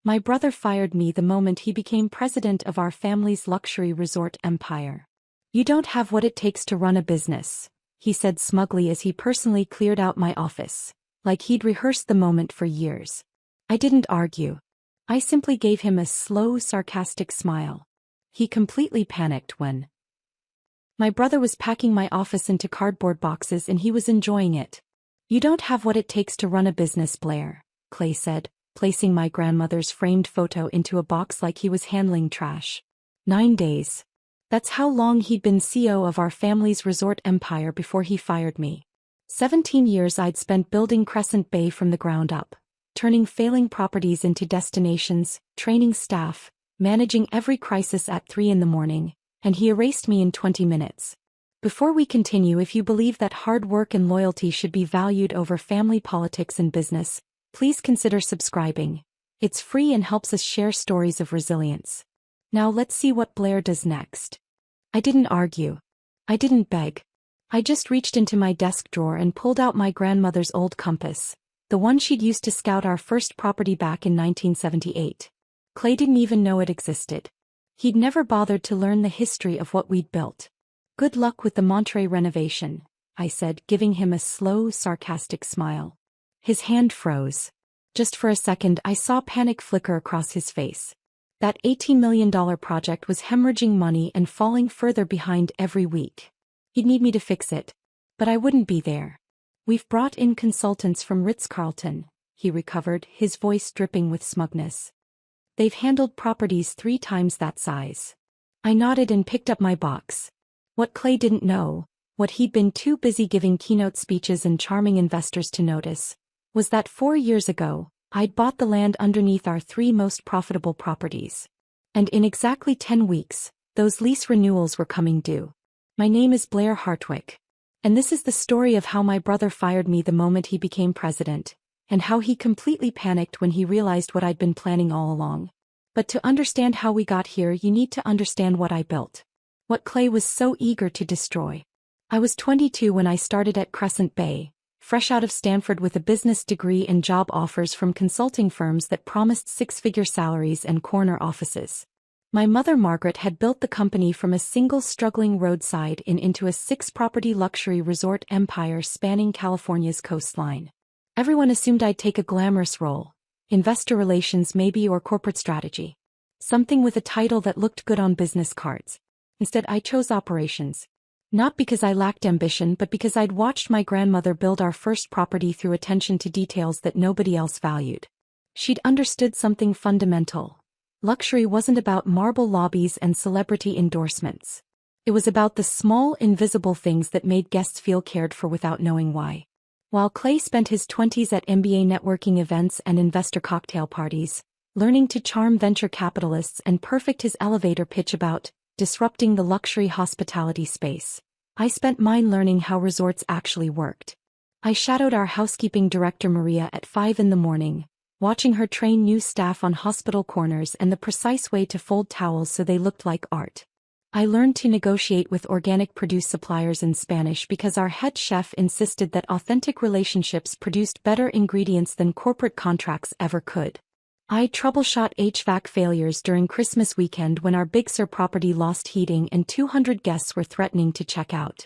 My brother fired me the moment he became president of our family's luxury resort empire. You don't have what it takes to run a business, he said smugly as he personally cleared out my office, like he'd rehearsed the moment for years. I didn't argue. I simply gave him a slow, sarcastic smile. He completely panicked when my brother was packing my office into cardboard boxes and he was enjoying it. You don't have what it takes to run a business, Blair, Clay said, placing my grandmother's framed photo into a box like he was handling trash. 9 days. That's how long he'd been CEO of our family's resort empire before he fired me. 17 years I'd spent building Crescent Bay from the ground up, turning failing properties into destinations, training staff, managing every crisis at 3 a.m, and he erased me in 20 minutes. Before we continue, if you believe that hard work and loyalty should be valued over family politics and business, please consider subscribing. It's free and helps us share stories of resilience. Now let's see what Blair does next. I didn't argue. I didn't beg. I just reached into my desk drawer and pulled out my grandmother's old compass, the one she'd used to scout our first property back in 1978. Clay didn't even know it existed. He'd never bothered to learn the history of what we'd built. Good luck with the Monterey renovation, I said, giving him a slow, sarcastic smile. His hand froze. Just for a second I saw panic flicker across his face. That $18 million project was hemorrhaging money and falling further behind every week. He'd need me to fix it. But I wouldn't be there. We've brought in consultants from Ritz-Carlton, he recovered, his voice dripping with smugness. They've handled properties 3 times that size. I nodded and picked up my box. What Clay didn't know, what he'd been too busy giving keynote speeches and charming investors to notice, was that 4 years ago, I'd bought the land underneath our 3 most profitable properties. And in exactly 10 weeks, those lease renewals were coming due. My name is Blair Hartwick. And this is the story of how my brother fired me the moment he became president, and how he completely panicked when he realized what I'd been planning all along. But to understand how we got here, you need to understand what I built. What Clay was so eager to destroy. I was 22 when I started at Crescent Bay, fresh out of Stanford with a business degree and job offers from consulting firms that promised 6-figure salaries and corner offices. My mother Margaret had built the company from a single struggling roadside inn into a 6-property luxury resort empire spanning California's coastline. Everyone assumed I'd take a glamorous role, investor relations maybe, or corporate strategy. Something with a title that looked good on business cards. Instead I chose operations. Not because I lacked ambition, but because I'd watched my grandmother build our first property through attention to details that nobody else valued. She'd understood something fundamental. Luxury wasn't about marble lobbies and celebrity endorsements. It was about the small, invisible things that made guests feel cared for without knowing why. While Clay spent his 20s at MBA networking events and investor cocktail parties, learning to charm venture capitalists and perfect his elevator pitch about disrupting the luxury hospitality space, I spent mine learning how resorts actually worked. I shadowed our housekeeping director Maria at 5 a.m, watching her train new staff on hospital corners and the precise way to fold towels so they looked like art. I learned to negotiate with organic produce suppliers in Spanish because our head chef insisted that authentic relationships produced better ingredients than corporate contracts ever could. I troubleshot HVAC failures during Christmas weekend when our Big Sur property lost heating and 200 guests were threatening to check out.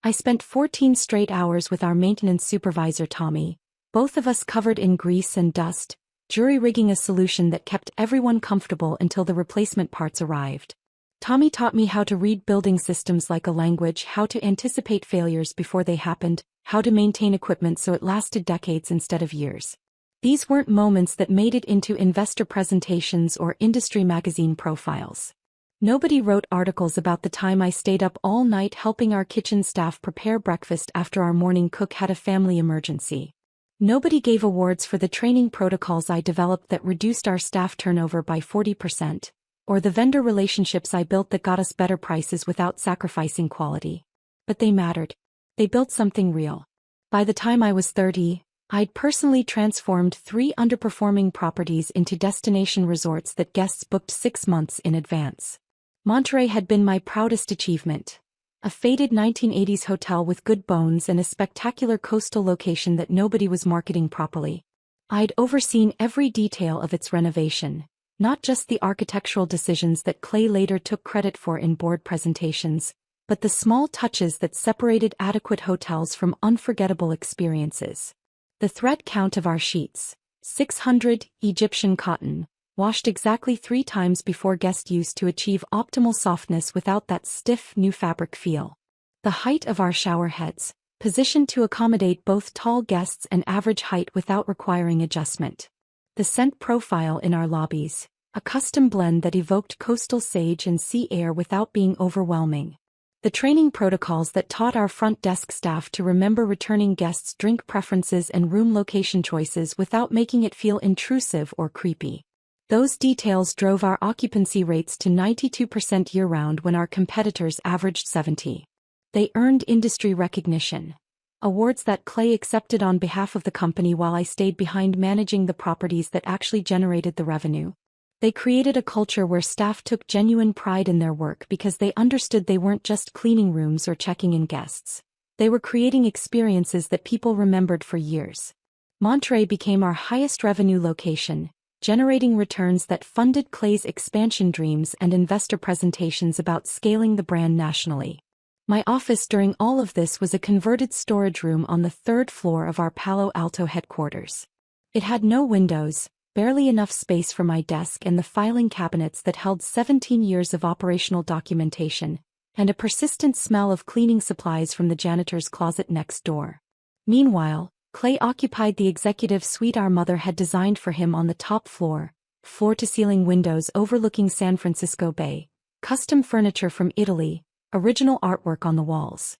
I spent 14 straight hours with our maintenance supervisor Tommy, both of us covered in grease and dust, jury-rigging a solution that kept everyone comfortable until the replacement parts arrived. Tommy taught me how to read building systems like a language, how to anticipate failures before they happened, how to maintain equipment so it lasted decades instead of years. These weren't moments that made it into investor presentations or industry magazine profiles. Nobody wrote articles about the time I stayed up all night helping our kitchen staff prepare breakfast after our morning cook had a family emergency. Nobody gave awards for the training protocols I developed that reduced our staff turnover by 40%, or the vendor relationships I built that got us better prices without sacrificing quality. But they mattered. They built something real. By the time I was 30, I'd personally transformed 3 underperforming properties into destination resorts that guests booked 6 months in advance. Monterey had been my proudest achievement. A faded 1980s hotel with good bones and a spectacular coastal location that nobody was marketing properly. I'd overseen every detail of its renovation, not just the architectural decisions that Clay later took credit for in board presentations, but the small touches that separated adequate hotels from unforgettable experiences. The thread count of our sheets, 600 Egyptian cotton, washed exactly 3 times before guest use to achieve optimal softness without that stiff new fabric feel. The height of our shower heads, positioned to accommodate both tall guests and average height without requiring adjustment. The scent profile in our lobbies, a custom blend that evoked coastal sage and sea air without being overwhelming. The training protocols that taught our front desk staff to remember returning guests' drink preferences and room location choices without making it feel intrusive or creepy. Those details drove our occupancy rates to 92% year-round when our competitors averaged 70%. They earned industry recognition, awards that Clay accepted on behalf of the company while I stayed behind managing the properties that actually generated the revenue. They created a culture where staff took genuine pride in their work because they understood they weren't just cleaning rooms or checking in guests. They were creating experiences that people remembered for years. Monterey became our highest revenue location, generating returns that funded Clay's expansion dreams and investor presentations about scaling the brand nationally. My office during all of this was a converted storage room on the 3rd floor of our Palo Alto headquarters. It had no windows, barely enough space for my desk and the filing cabinets that held 17 years of operational documentation, and a persistent smell of cleaning supplies from the janitor's closet next door. Meanwhile, Clay occupied the executive suite our mother had designed for him on the top floor, floor-to-ceiling windows overlooking San Francisco Bay, custom furniture from Italy, original artwork on the walls.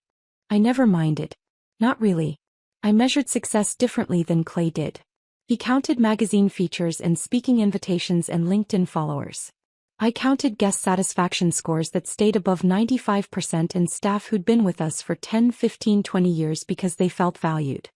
I never minded. Not really. I measured success differently than Clay did. He counted magazine features and speaking invitations and LinkedIn followers. I counted guest satisfaction scores that stayed above 95% and staff who'd been with us for 10, 15, 20 years because they felt valued.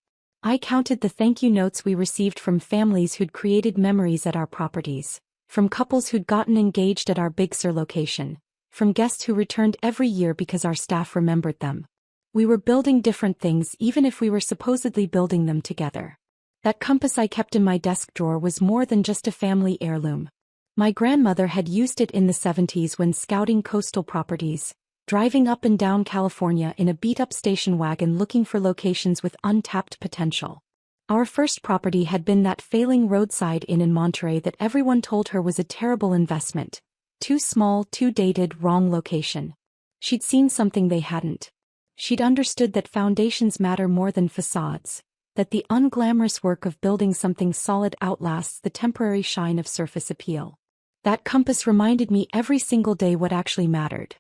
I counted the thank you notes we received from families who'd created memories at our properties, from couples who'd gotten engaged at our Big Sur location, from guests who returned every year because our staff remembered them. We were building different things even if we were supposedly building them together. That compass I kept in my desk drawer was more than just a family heirloom. My grandmother had used it in the 70s when scouting coastal properties, driving up and down California in a beat-up station wagon looking for locations with untapped potential. Our first property had been that failing roadside inn in Monterey that everyone told her was a terrible investment. Too small, too dated, wrong location. She'd seen something they hadn't. She'd understood that foundations matter more than facades, that the unglamorous work of building something solid outlasts the temporary shine of surface appeal. That compass reminded me every single day what actually mattered.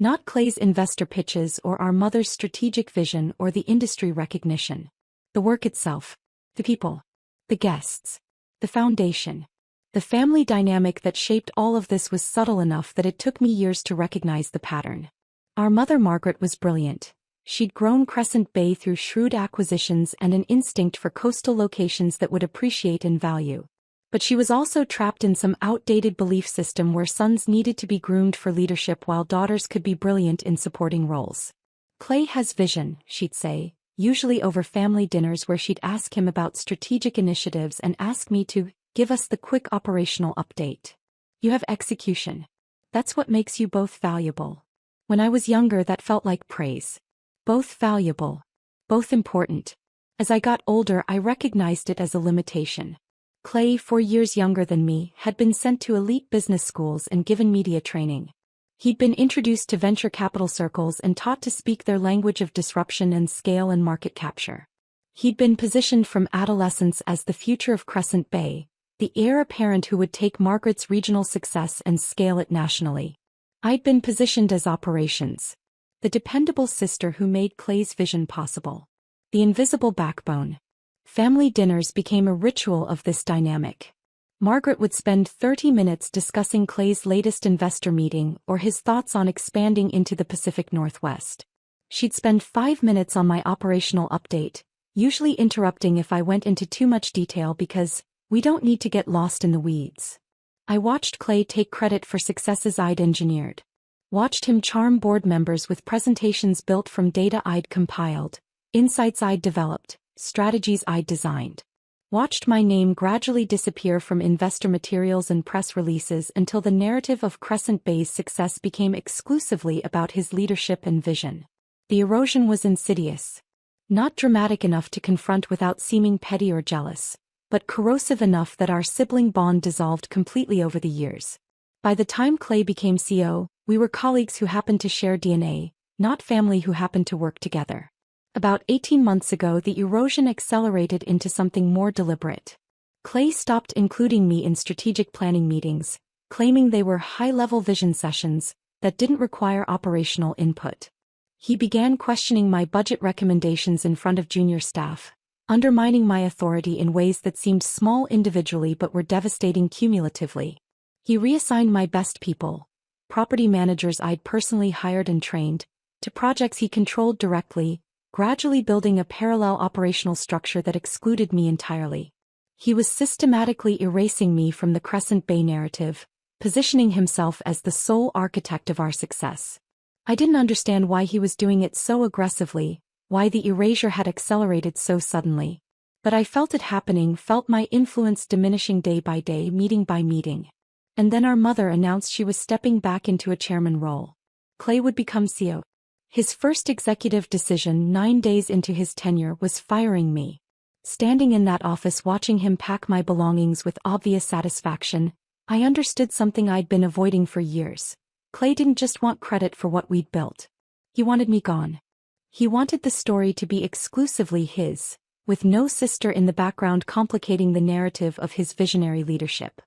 Not Clay's investor pitches or our mother's strategic vision or the industry recognition. The work itself. The people. The guests. The foundation. The family dynamic that shaped all of this was subtle enough that it took me years to recognize the pattern. Our mother Margaret was brilliant. She'd grown Crescent Bay through shrewd acquisitions and an instinct for coastal locations that would appreciate in value. But she was also trapped in some outdated belief system where sons needed to be groomed for leadership while daughters could be brilliant in supporting roles. Clay has vision, she'd say, usually over family dinners where she'd ask him about strategic initiatives and ask me to give us the quick operational update. You have execution. That's what makes you both valuable. When I was younger, that felt like praise. Both valuable. Both important. As I got older, I recognized it as a limitation. Clay, 4 years younger than me, had been sent to elite business schools and given media training. He'd been introduced to venture capital circles and taught to speak their language of disruption and scale and market capture. He'd been positioned from adolescence as the future of Crescent Bay, the heir apparent who would take Margaret's regional success and scale it nationally. I'd been positioned as operations. The dependable sister who made Clay's vision possible. The invisible backbone. Family dinners became a ritual of this dynamic. Margaret would spend 30 minutes discussing Clay's latest investor meeting or his thoughts on expanding into the Pacific Northwest. She'd spend 5 minutes on my operational update, usually interrupting if I went into too much detail because we don't need to get lost in the weeds. I watched Clay take credit for successes I'd engineered. Watched him charm board members with presentations built from data I'd compiled, insights I'd developed, strategies I'd designed. Watched my name gradually disappear from investor materials and press releases until the narrative of Crescent Bay's success became exclusively about his leadership and vision. The erosion was insidious. Not dramatic enough to confront without seeming petty or jealous, but corrosive enough that our sibling bond dissolved completely over the years. By the time Clay became CEO, we were colleagues who happened to share DNA, not family who happened to work together. About 18 months ago, the erosion accelerated into something more deliberate. Clay stopped including me in strategic planning meetings, claiming they were high-level vision sessions that didn't require operational input. He began questioning my budget recommendations in front of junior staff, undermining my authority in ways that seemed small individually but were devastating cumulatively. He reassigned my best people, property managers I'd personally hired and trained, to projects he controlled directly, gradually building a parallel operational structure that excluded me entirely. He was systematically erasing me from the Crescent Bay narrative, positioning himself as the sole architect of our success. I didn't understand why he was doing it so aggressively, why the erasure had accelerated so suddenly. But I felt it happening, felt my influence diminishing day by day, meeting by meeting. And then our mother announced she was stepping back into a chairman role. Clay would become CEO. His first executive decision 9 days into his tenure was firing me. Standing in that office watching him pack my belongings with obvious satisfaction, I understood something I'd been avoiding for years. Clay didn't just want credit for what we'd built. He wanted me gone. He wanted the story to be exclusively his, with no sister in the background complicating the narrative of his visionary leadership.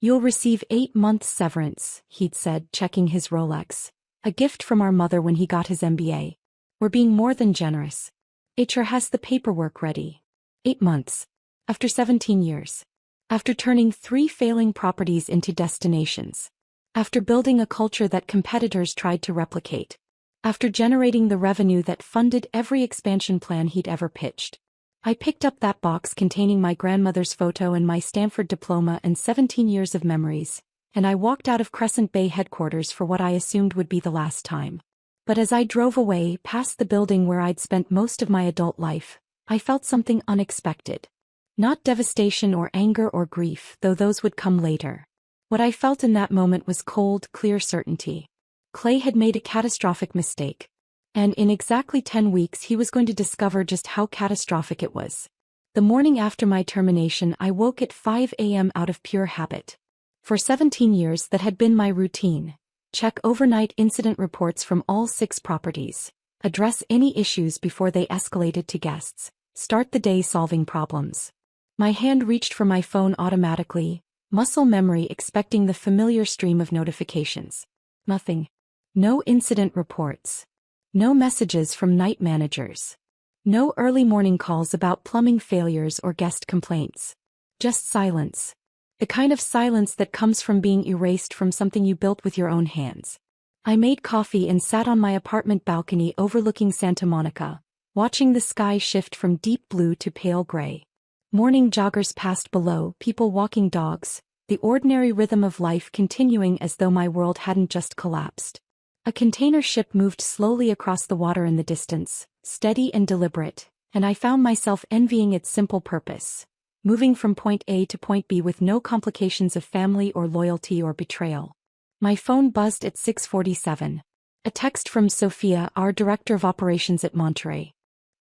"You'll receive 8 months severance," he'd said, checking his Rolex. A gift from our mother when he got his MBA. "We're being more than generous. HR has the paperwork ready." 8 months. After 17 years. After turning 3 failing properties into destinations. After building a culture that competitors tried to replicate. After generating the revenue that funded every expansion plan he'd ever pitched. I picked up that box containing my grandmother's photo and my Stanford diploma and 17 years of memories, and I walked out of Crescent Bay headquarters for what I assumed would be the last time. But as I drove away, past the building where I'd spent most of my adult life, I felt something unexpected. Not devastation or anger or grief, though those would come later. What I felt in that moment was cold, clear certainty. Clay had made a catastrophic mistake. And in exactly 10 weeks he was going to discover just how catastrophic it was. The morning after my termination, I woke at 5 a.m. out of pure habit. For 17 years that had been my routine. Check overnight incident reports from all 6 properties. Address any issues before they escalated to guests. Start the day solving problems. My hand reached for my phone automatically, muscle memory expecting the familiar stream of notifications. Nothing. No incident reports. No messages from night managers. No early morning calls about plumbing failures or guest complaints. Just silence. The kind of silence that comes from being erased from something you built with your own hands. I made coffee and sat on my apartment balcony overlooking Santa Monica, watching the sky shift from deep blue to pale gray. Morning joggers passed below, people walking dogs, the ordinary rhythm of life continuing as though my world hadn't just collapsed. A container ship moved slowly across the water in the distance, steady and deliberate, and I found myself envying its simple purpose. Moving from point A to point B with no complications of family or loyalty or betrayal. My phone buzzed at 6:47. A text from Sophia, our director of operations at Monterey.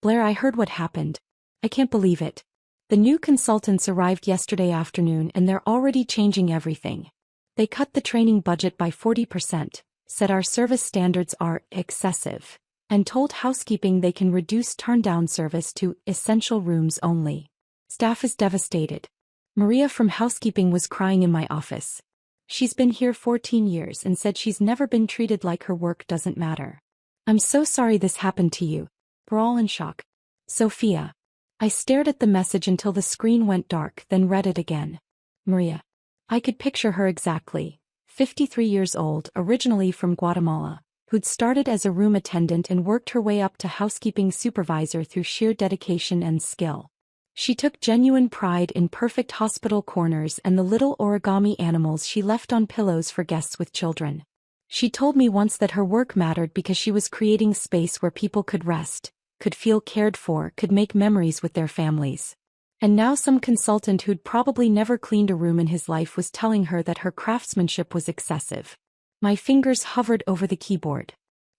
"Blair, I heard what happened. I can't believe it. The new consultants arrived yesterday afternoon and they're already changing everything. They cut the training budget by 40%, said our service standards are excessive, and told housekeeping they can reduce turn-down service to essential rooms only. Staff is devastated. Maria from housekeeping was crying in my office. She's been here 14 years and said she's never been treated like her work doesn't matter. I'm so sorry this happened to you. We're all in shock. Sophia." I stared at the message until the screen went dark, then read it again. Maria. I could picture her exactly. 53 years old, originally from Guatemala, who'd started as a room attendant and worked her way up to housekeeping supervisor through sheer dedication and skill. She took genuine pride in perfect hospital corners and the little origami animals she left on pillows for guests with children. She told me once that her work mattered because she was creating space where people could rest, could feel cared for, could make memories with their families. And now some consultant who'd probably never cleaned a room in his life was telling her that her craftsmanship was excessive. My fingers hovered over the keyboard.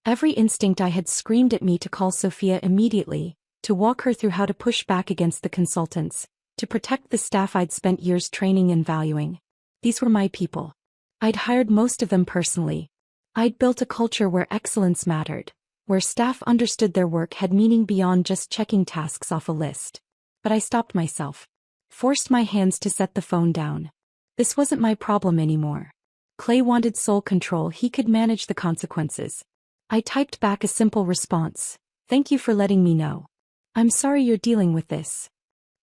Every instinct I had screamed at me to call Sophia immediately, to walk her through how to push back against the consultants, to protect the staff I'd spent years training and valuing. These were my people. I'd hired most of them personally. I'd built a culture where excellence mattered, where staff understood their work had meaning beyond just checking tasks off a list. But I stopped myself. Forced my hands to set the phone down. This wasn't my problem anymore. Clay wanted sole control. He could manage the consequences. I typed back a simple response. Thank you for letting me know. I'm sorry you're dealing with this.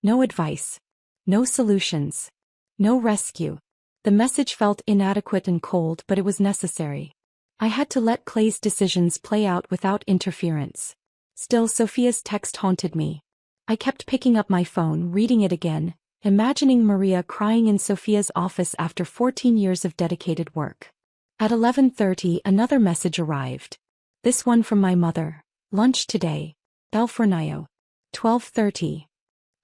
No advice. No solutions. No rescue. The message felt inadequate and cold, but it was necessary. I had to let Clay's decisions play out without interference. Still, Sophia's text haunted me. I kept picking up my phone, reading it again, imagining Maria crying in Sophia's office after 14 years of dedicated work. At 11:30, another message arrived. This one from my mother. Lunch today. El Fornaio. 12:30.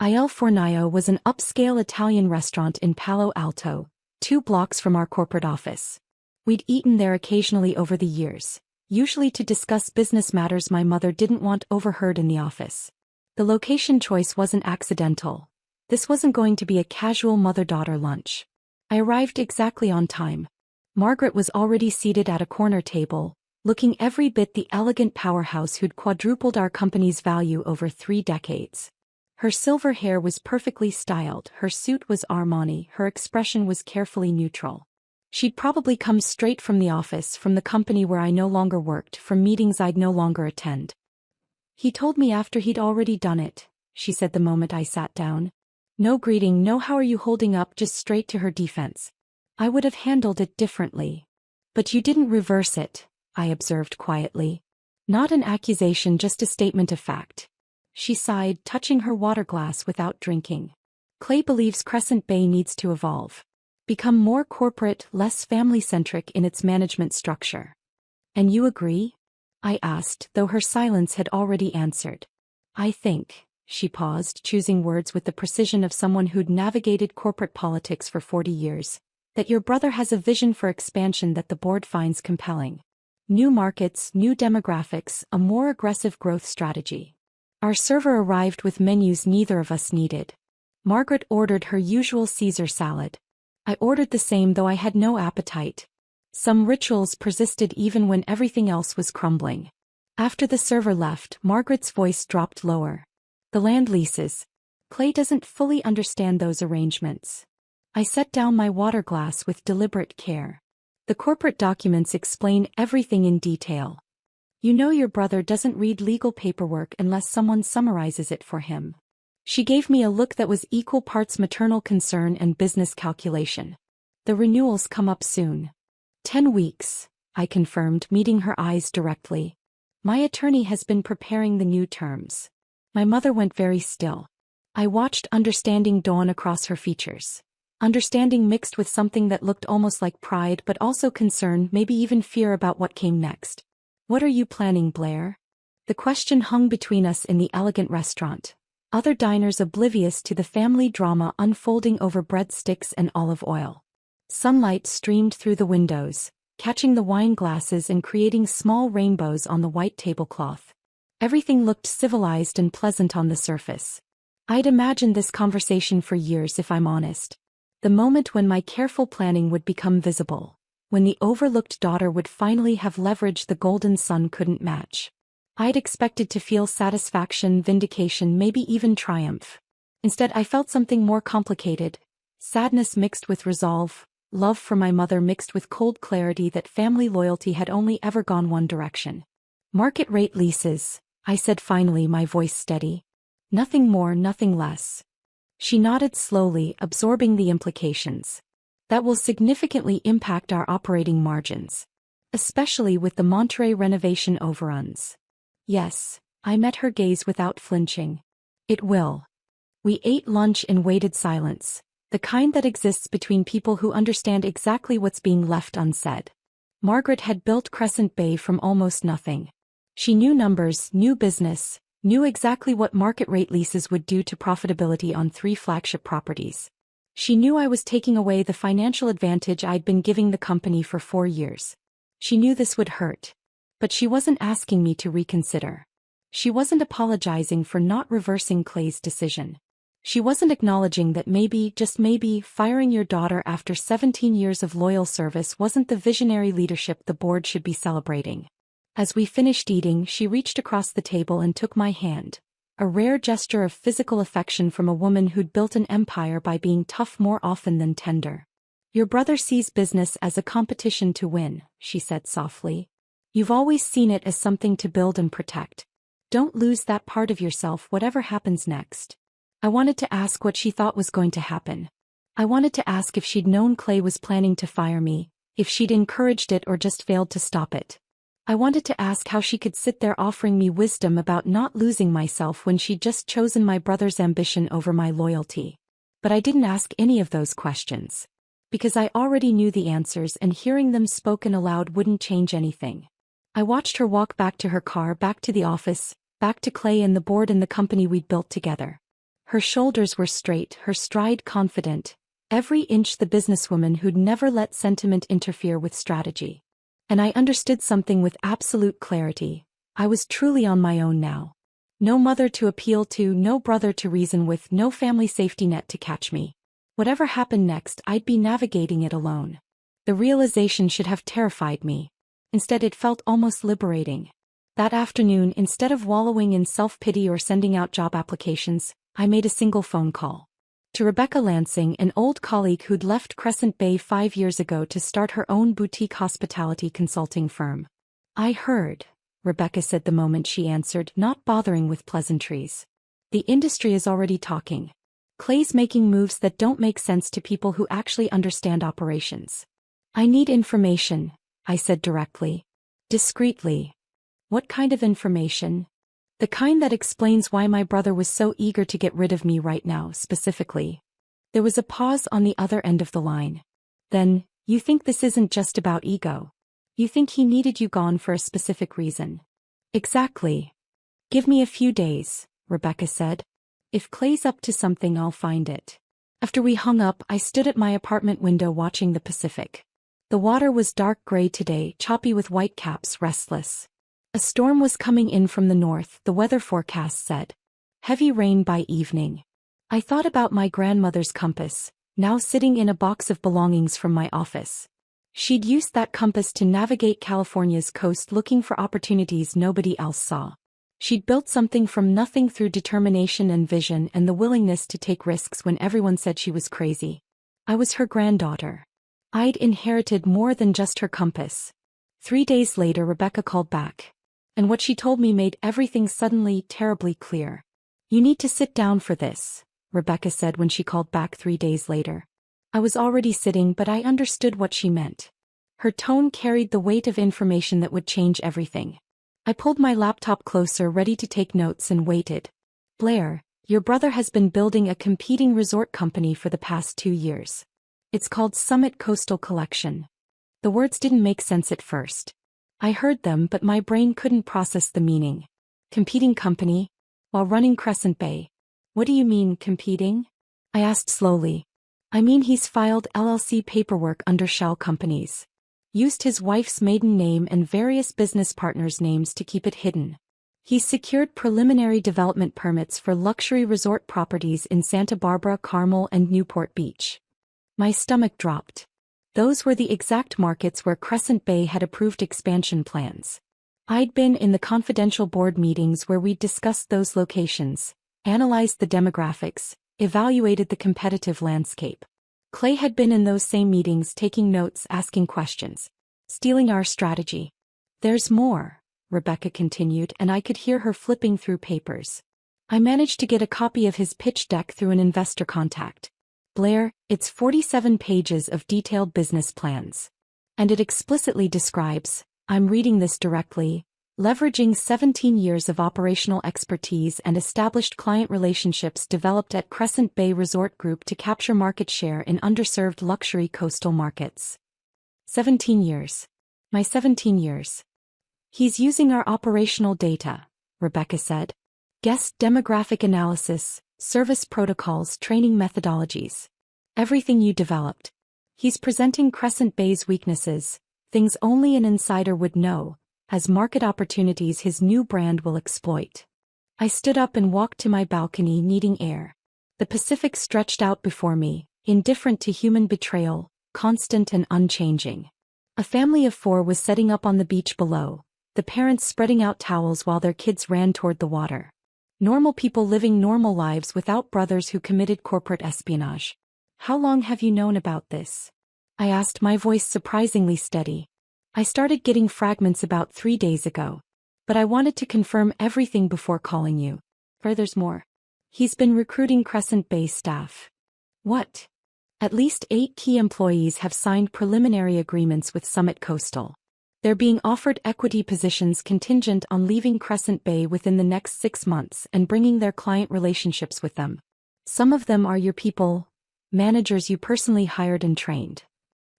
Il Fornaio was an upscale Italian restaurant in Palo Alto, 2 blocks from our corporate office. We'd eaten there occasionally over the years, usually to discuss business matters my mother didn't want overheard in the office. The location choice wasn't accidental. This wasn't going to be a casual mother-daughter lunch. I arrived exactly on time. Margaret was already seated at a corner table, looking every bit the elegant powerhouse who'd quadrupled our company's value over 3 decades. Her silver hair was perfectly styled, her suit was Armani, her expression was carefully neutral. She'd probably come straight from the office, from the company where I no longer worked, from meetings I'd no longer attend. He told me after he'd already done it, she said the moment I sat down. No greeting, no how are you holding up, just straight to her defense. I would have handled it differently. But you didn't reverse it, I observed quietly. Not an accusation, just a statement of fact. She sighed, touching her water glass without drinking. Clay believes Crescent Bay needs to evolve. Become more corporate, less family-centric in its management structure. And you agree? I asked, though her silence had already answered. I think, she paused, choosing words with the precision of someone who'd navigated corporate politics for 40 years, that your brother has a vision for expansion that the board finds compelling. New markets, new demographics, a more aggressive growth strategy. Our server arrived with menus neither of us needed. Margaret ordered her usual Caesar salad. I ordered the same, though I had no appetite. Some rituals persisted even when everything else was crumbling. After the server left, Margaret's voice dropped lower. The land leases. Clay doesn't fully understand those arrangements. I set down my water glass with deliberate care. The corporate documents explain everything in detail. You know your brother doesn't read legal paperwork unless someone summarizes it for him. She gave me a look that was equal parts maternal concern and business calculation. The renewals come up soon. 10 weeks, I confirmed, meeting her eyes directly. My attorney has been preparing the new terms. My mother went very still. I watched understanding dawn across her features. Understanding mixed with something that looked almost like pride but also concern, maybe even fear about what came next. What are you planning, Blair? The question hung between us in the elegant restaurant. Other diners oblivious to the family drama unfolding over breadsticks and olive oil. Sunlight streamed through the windows, catching the wine glasses and creating small rainbows on the white tablecloth. Everything looked civilized and pleasant on the surface. I'd imagined this conversation for years, if I'm honest. The moment when my careful planning would become visible. When the overlooked daughter would finally have leverage the golden son couldn't match. I'd expected to feel satisfaction, vindication, maybe even triumph. Instead, I felt something more complicated. Sadness mixed with resolve. Love for my mother mixed with cold clarity that family loyalty had only ever gone one direction. Market rate leases, I said finally, my voice steady. Nothing more, nothing less. She nodded slowly, absorbing the implications. That will significantly impact our operating margins. Especially with the Monterey renovation overruns. Yes, I met her gaze without flinching. It will. We ate lunch in weighted silence. The kind that exists between people who understand exactly what's being left unsaid. Margaret had built Crescent Bay from almost nothing. She knew numbers, knew business, Knew exactly what market rate leases would do to profitability on 3 flagship properties. She knew I was taking away the financial advantage I'd been giving the company for 4 years. She knew this would hurt. But she wasn't asking me to reconsider. She wasn't apologizing for not reversing Clay's decision. She wasn't acknowledging that maybe, just maybe, firing your daughter after 17 years of loyal service wasn't the visionary leadership the board should be celebrating. As we finished eating, she reached across the table and took my hand. A rare gesture of physical affection from a woman who'd built an empire by being tough more often than tender. Your brother sees business as a competition to win, she said softly. You've always seen it as something to build and protect. Don't lose that part of yourself whatever happens next. I wanted to ask what she thought was going to happen. I wanted to ask if she'd known Clay was planning to fire me, if she'd encouraged it or just failed to stop it. I wanted to ask how she could sit there offering me wisdom about not losing myself when she'd just chosen my brother's ambition over my loyalty. But I didn't ask any of those questions. Because I already knew the answers and hearing them spoken aloud wouldn't change anything. I watched her walk back to her car, back to the office, back to Clay and the board and the company we'd built together. Her shoulders were straight, her stride confident, every inch the businesswoman who'd never let sentiment interfere with strategy. And I understood something with absolute clarity. I was truly on my own now. No mother to appeal to, no brother to reason with, no family safety net to catch me. Whatever happened next, I'd be navigating it alone. The realization should have terrified me. Instead, it felt almost liberating. That afternoon, instead of wallowing in self-pity or sending out job applications, I made a single phone call. To Rebecca Lansing, an old colleague who'd left Crescent Bay 5 years ago to start her own boutique hospitality consulting firm. I heard, Rebecca said the moment she answered, not bothering with pleasantries. The industry is already talking. Clay's making moves that don't make sense to people who actually understand operations. I need information, I said directly. Discreetly. What kind of information? The kind that explains why my brother was so eager to get rid of me right now, specifically. There was a pause on the other end of the line. Then, you think this isn't just about ego? You think he needed you gone for a specific reason? Exactly. Give me a few days, Rebecca said. If Clay's up to something, I'll find it. After we hung up, I stood at my apartment window watching the Pacific. The water was dark gray today, choppy with white caps, restless. A storm was coming in from the north, the weather forecast said. Heavy rain by evening. I thought about my grandmother's compass, now sitting in a box of belongings from my office. She'd used that compass to navigate California's coast looking for opportunities nobody else saw. She'd built something from nothing through determination and vision and the willingness to take risks when everyone said she was crazy. I was her granddaughter. I'd inherited more than just her compass. 3 days later, Rebecca called back. And what she told me made everything suddenly terribly clear. You need to sit down for this, Rebecca said when she called back 3 days later. I was already sitting, but I understood what she meant. Her tone carried the weight of information that would change everything. I pulled my laptop closer, ready to take notes, and waited. Blair, your brother has been building a competing resort company for the past 2 years. It's called Summit Coastal Collection. The words didn't make sense at first. I heard them, but my brain couldn't process the meaning. Competing company? While running Crescent Bay. What do you mean, competing? I asked slowly. I mean he's filed LLC paperwork under shell companies. Used his wife's maiden name and various business partners' names to keep it hidden. He's secured preliminary development permits for luxury resort properties in Santa Barbara, Carmel, and Newport Beach. My stomach dropped. Those were the exact markets where Crescent Bay had approved expansion plans. I'd been in the confidential board meetings where we'd discussed those locations, analyzed the demographics, evaluated the competitive landscape. Clay had been in those same meetings, taking notes, asking questions, stealing our strategy. There's more, Rebecca continued, and I could hear her flipping through papers. I managed to get a copy of his pitch deck through an investor contact. Blair, it's 47 pages of detailed business plans. And it explicitly describes, I'm reading this directly, leveraging 17 years of operational expertise and established client relationships developed at Crescent Bay Resort Group to capture market share in underserved luxury coastal markets. 17 years. My 17 years. He's using our operational data, Rebecca said. Guest demographic analysis, service protocols, training methodologies. Everything you developed. He's presenting Crescent Bay's weaknesses, things only an insider would know, as market opportunities his new brand will exploit. I stood up and walked to my balcony, needing air. The Pacific stretched out before me, indifferent to human betrayal, constant and unchanging. A family of 4 was setting up on the beach below, the parents spreading out towels while their kids ran toward the water. Normal people living normal lives without brothers who committed corporate espionage. How long have you known about this? I asked, my voice surprisingly steady. I started getting fragments about 3 days ago. But I wanted to confirm everything before calling you. There's more. He's been recruiting Crescent Bay staff. What? At least 8 key employees have signed preliminary agreements with Summit Coastal. They're being offered equity positions contingent on leaving Crescent Bay within the next 6 months and bringing their client relationships with them. Some of them are your people, managers you personally hired and trained.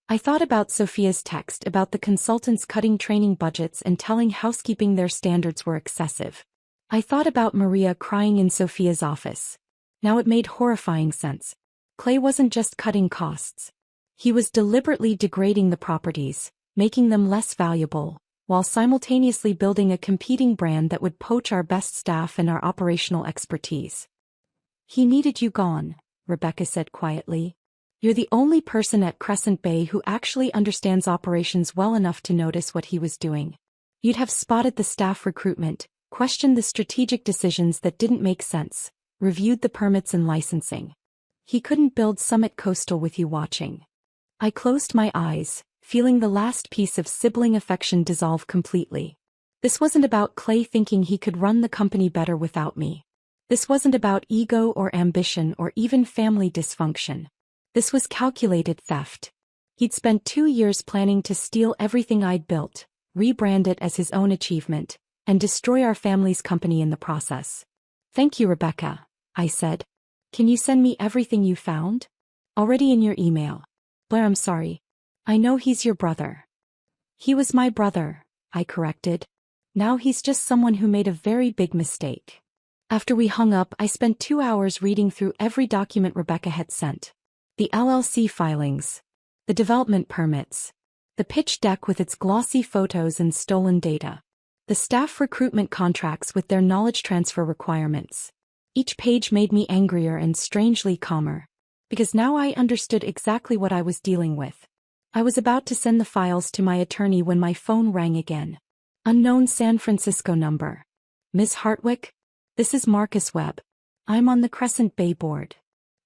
I thought about Sophia's text about the consultants cutting training budgets and telling housekeeping their standards were excessive. I thought about Maria crying in Sophia's office. Now it made horrifying sense. Clay wasn't just cutting costs. He was deliberately degrading the properties, making them less valuable, while simultaneously building a competing brand that would poach our best staff and our operational expertise. He needed you gone, Rebecca said quietly. You're the only person at Crescent Bay who actually understands operations well enough to notice what he was doing. You'd have spotted the staff recruitment, questioned the strategic decisions that didn't make sense, reviewed the permits and licensing. He couldn't build Summit Coastal with you watching. I closed my eyes, feeling the last piece of sibling affection dissolve completely. This wasn't about Clay thinking he could run the company better without me. This wasn't about ego or ambition or even family dysfunction. This was calculated theft. He'd spent 2 years planning to steal everything I'd built, rebrand it as his own achievement, and destroy our family's company in the process. Thank you, Rebecca, I said. Can you send me everything you found? Already in your email. Blair, I'm sorry. I know he's your brother. He was my brother, I corrected. Now he's just someone who made a very big mistake. After we hung up, I spent 2 hours reading through every document Rebecca had sent. The LLC filings. The development permits. The pitch deck with its glossy photos and stolen data. The staff recruitment contracts with their knowledge transfer requirements. Each page made me angrier and strangely calmer. Because now I understood exactly what I was dealing with. I was about to send the files to my attorney when my phone rang again. Unknown San Francisco number. Ms. Hartwick? This is Marcus Webb. I'm on the Crescent Bay board.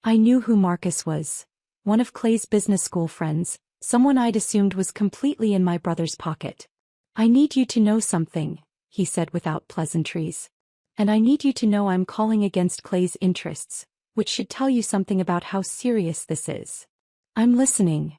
I knew who Marcus was. One of Clay's business school friends, someone I'd assumed was completely in my brother's pocket. I need you to know something, he said without pleasantries. And I need you to know I'm calling against Clay's interests, which should tell you something about how serious this is. I'm listening.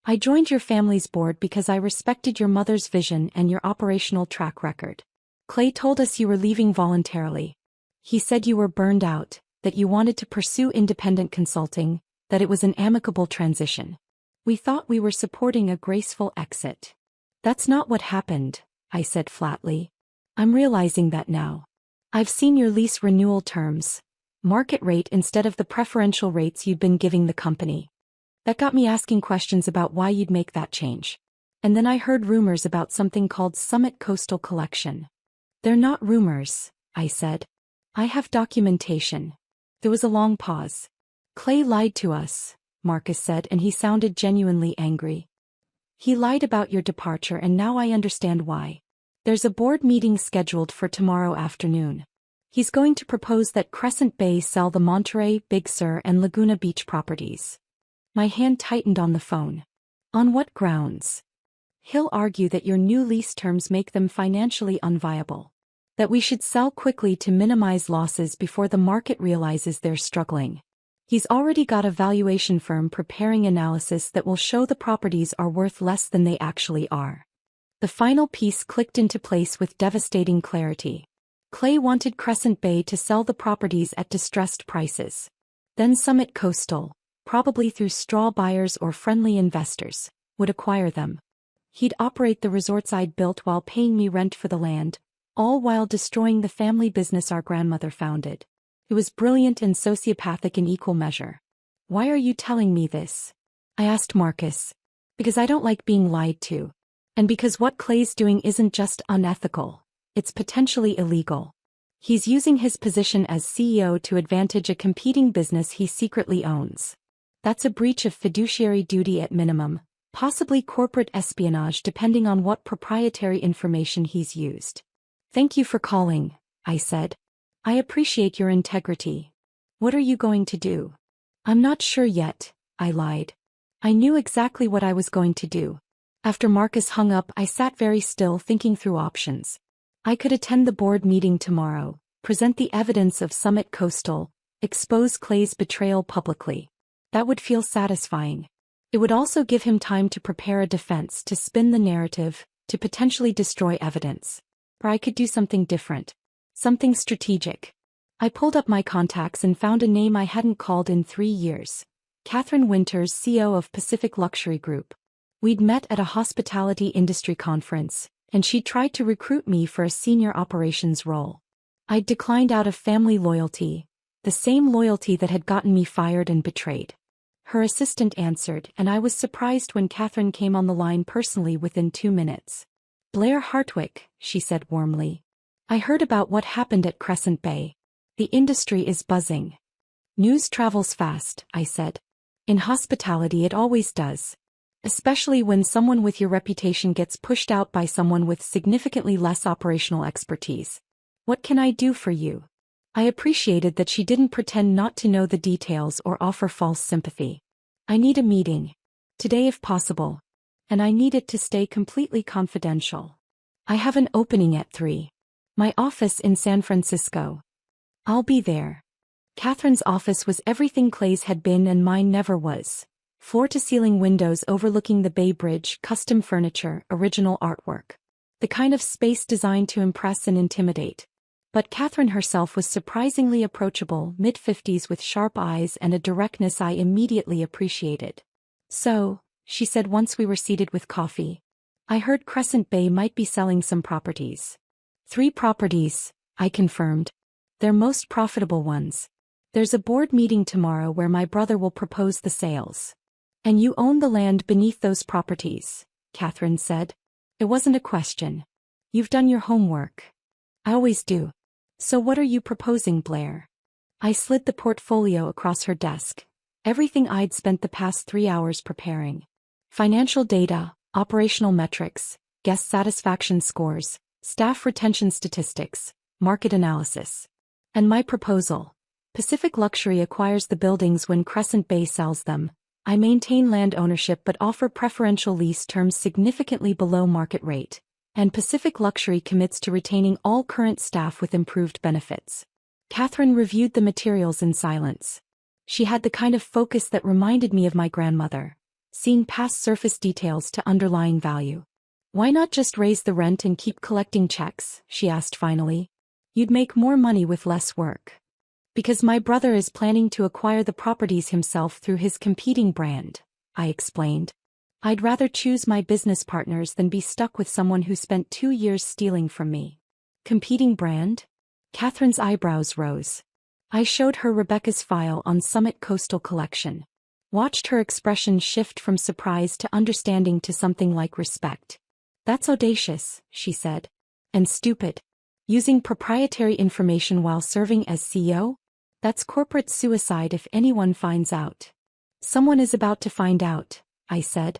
I joined your family's board because I respected your mother's vision and your operational track record. Clay told us you were leaving voluntarily. He said you were burned out, that you wanted to pursue independent consulting, that it was an amicable transition. We thought we were supporting a graceful exit. That's not what happened, I said flatly. I'm realizing that now. I've seen your lease renewal terms. Market rate instead of the preferential rates you'd been giving the company. That got me asking questions about why you'd make that change. And then I heard rumors about something called Summit Coastal Collection. They're not rumors, I said. I have documentation. There was a long pause. Clay lied to us, Marcus said, and he sounded genuinely angry. He lied about your departure, and now I understand why. There's a board meeting scheduled for tomorrow afternoon. He's going to propose that Crescent Bay sell the Monterey, Big Sur, and Laguna Beach properties. My hand tightened on the phone. On what grounds? He'll argue that your new lease terms make them financially unviable. That we should sell quickly to minimize losses before the market realizes they're struggling. He's already got a valuation firm preparing analysis that will show the properties are worth less than they actually are. The final piece clicked into place with devastating clarity. Clay wanted Crescent Bay to sell the properties at distressed prices. Then Summit Coastal, probably through straw buyers or friendly investors, would acquire them. He'd operate the resorts I'd built while paying me rent for the land, all while destroying the family business our grandmother founded. It was brilliant and sociopathic in equal measure. Why are you telling me this? I asked Marcus. Because I don't like being lied to. And because what Clay's doing isn't just unethical, it's potentially illegal. He's using his position as CEO to advantage a competing business he secretly owns. That's a breach of fiduciary duty at minimum, possibly corporate espionage depending on what proprietary information he's used. Thank you for calling, I said. I appreciate your integrity. What are you going to do? I'm not sure yet, I lied. I knew exactly what I was going to do. After Marcus hung up, I sat very still thinking through options. I could attend the board meeting tomorrow, present the evidence of Summit Coastal, expose Clay's betrayal publicly. That would feel satisfying. It would also give him time to prepare a defense, to spin the narrative, to potentially destroy evidence. Or I could do something different. Something strategic. I pulled up my contacts and found a name I hadn't called in 3 years. Catherine Winters, CEO of Pacific Luxury Group. We'd met at a hospitality industry conference, and she tried to recruit me for a senior operations role. I'd declined out of family loyalty, the same loyalty that had gotten me fired and betrayed. Her assistant answered, and I was surprised when Catherine came on the line personally within 2 minutes. Blair Hartwick, she said warmly. I heard about what happened at Crescent Bay. The industry is buzzing. News travels fast, I said. In hospitality it always does. Especially when someone with your reputation gets pushed out by someone with significantly less operational expertise. What can I do for you? I appreciated that she didn't pretend not to know the details or offer false sympathy. I need a meeting. Today if possible. And I need it to stay completely confidential. I have an opening at 3. My office in San Francisco. I'll be there. Catherine's office was everything Clay's had been and mine never was. Floor-to-ceiling windows overlooking the Bay Bridge, custom furniture, original artwork. The kind of space designed to impress and intimidate. But Catherine herself was surprisingly approachable, mid-50s with sharp eyes and a directness I immediately appreciated. So, she said once we were seated with coffee, I heard Crescent Bay might be selling some properties. 3 properties, I confirmed. They're most profitable ones. There's a board meeting tomorrow where my brother will propose the sales. And you own the land beneath those properties, Catherine said. It wasn't a question. You've done your homework. I always do. So what are you proposing, Blair? I slid the portfolio across her desk. Everything I'd spent the past 3 hours preparing. Financial data, operational metrics, guest satisfaction scores, staff retention statistics, market analysis. And my proposal. Pacific Luxury acquires the buildings when Crescent Bay sells them. I maintain land ownership but offer preferential lease terms significantly below market rate. And Pacific Luxury commits to retaining all current staff with improved benefits. Catherine reviewed the materials in silence. She had the kind of focus that reminded me of my grandmother, seeing past surface details to underlying value. Why not just raise the rent and keep collecting checks, she asked finally. You'd make more money with less work. Because my brother is planning to acquire the properties himself through his competing brand, I explained. I'd rather choose my business partners than be stuck with someone who spent 2 years stealing from me. Competing brand? Catherine's eyebrows rose. I showed her Rebecca's file on Summit Coastal Collection. Watched her expression shift from surprise to understanding to something like respect. That's audacious, she said. And stupid. Using proprietary information while serving as CEO? That's corporate suicide if anyone finds out. Someone is about to find out, I said.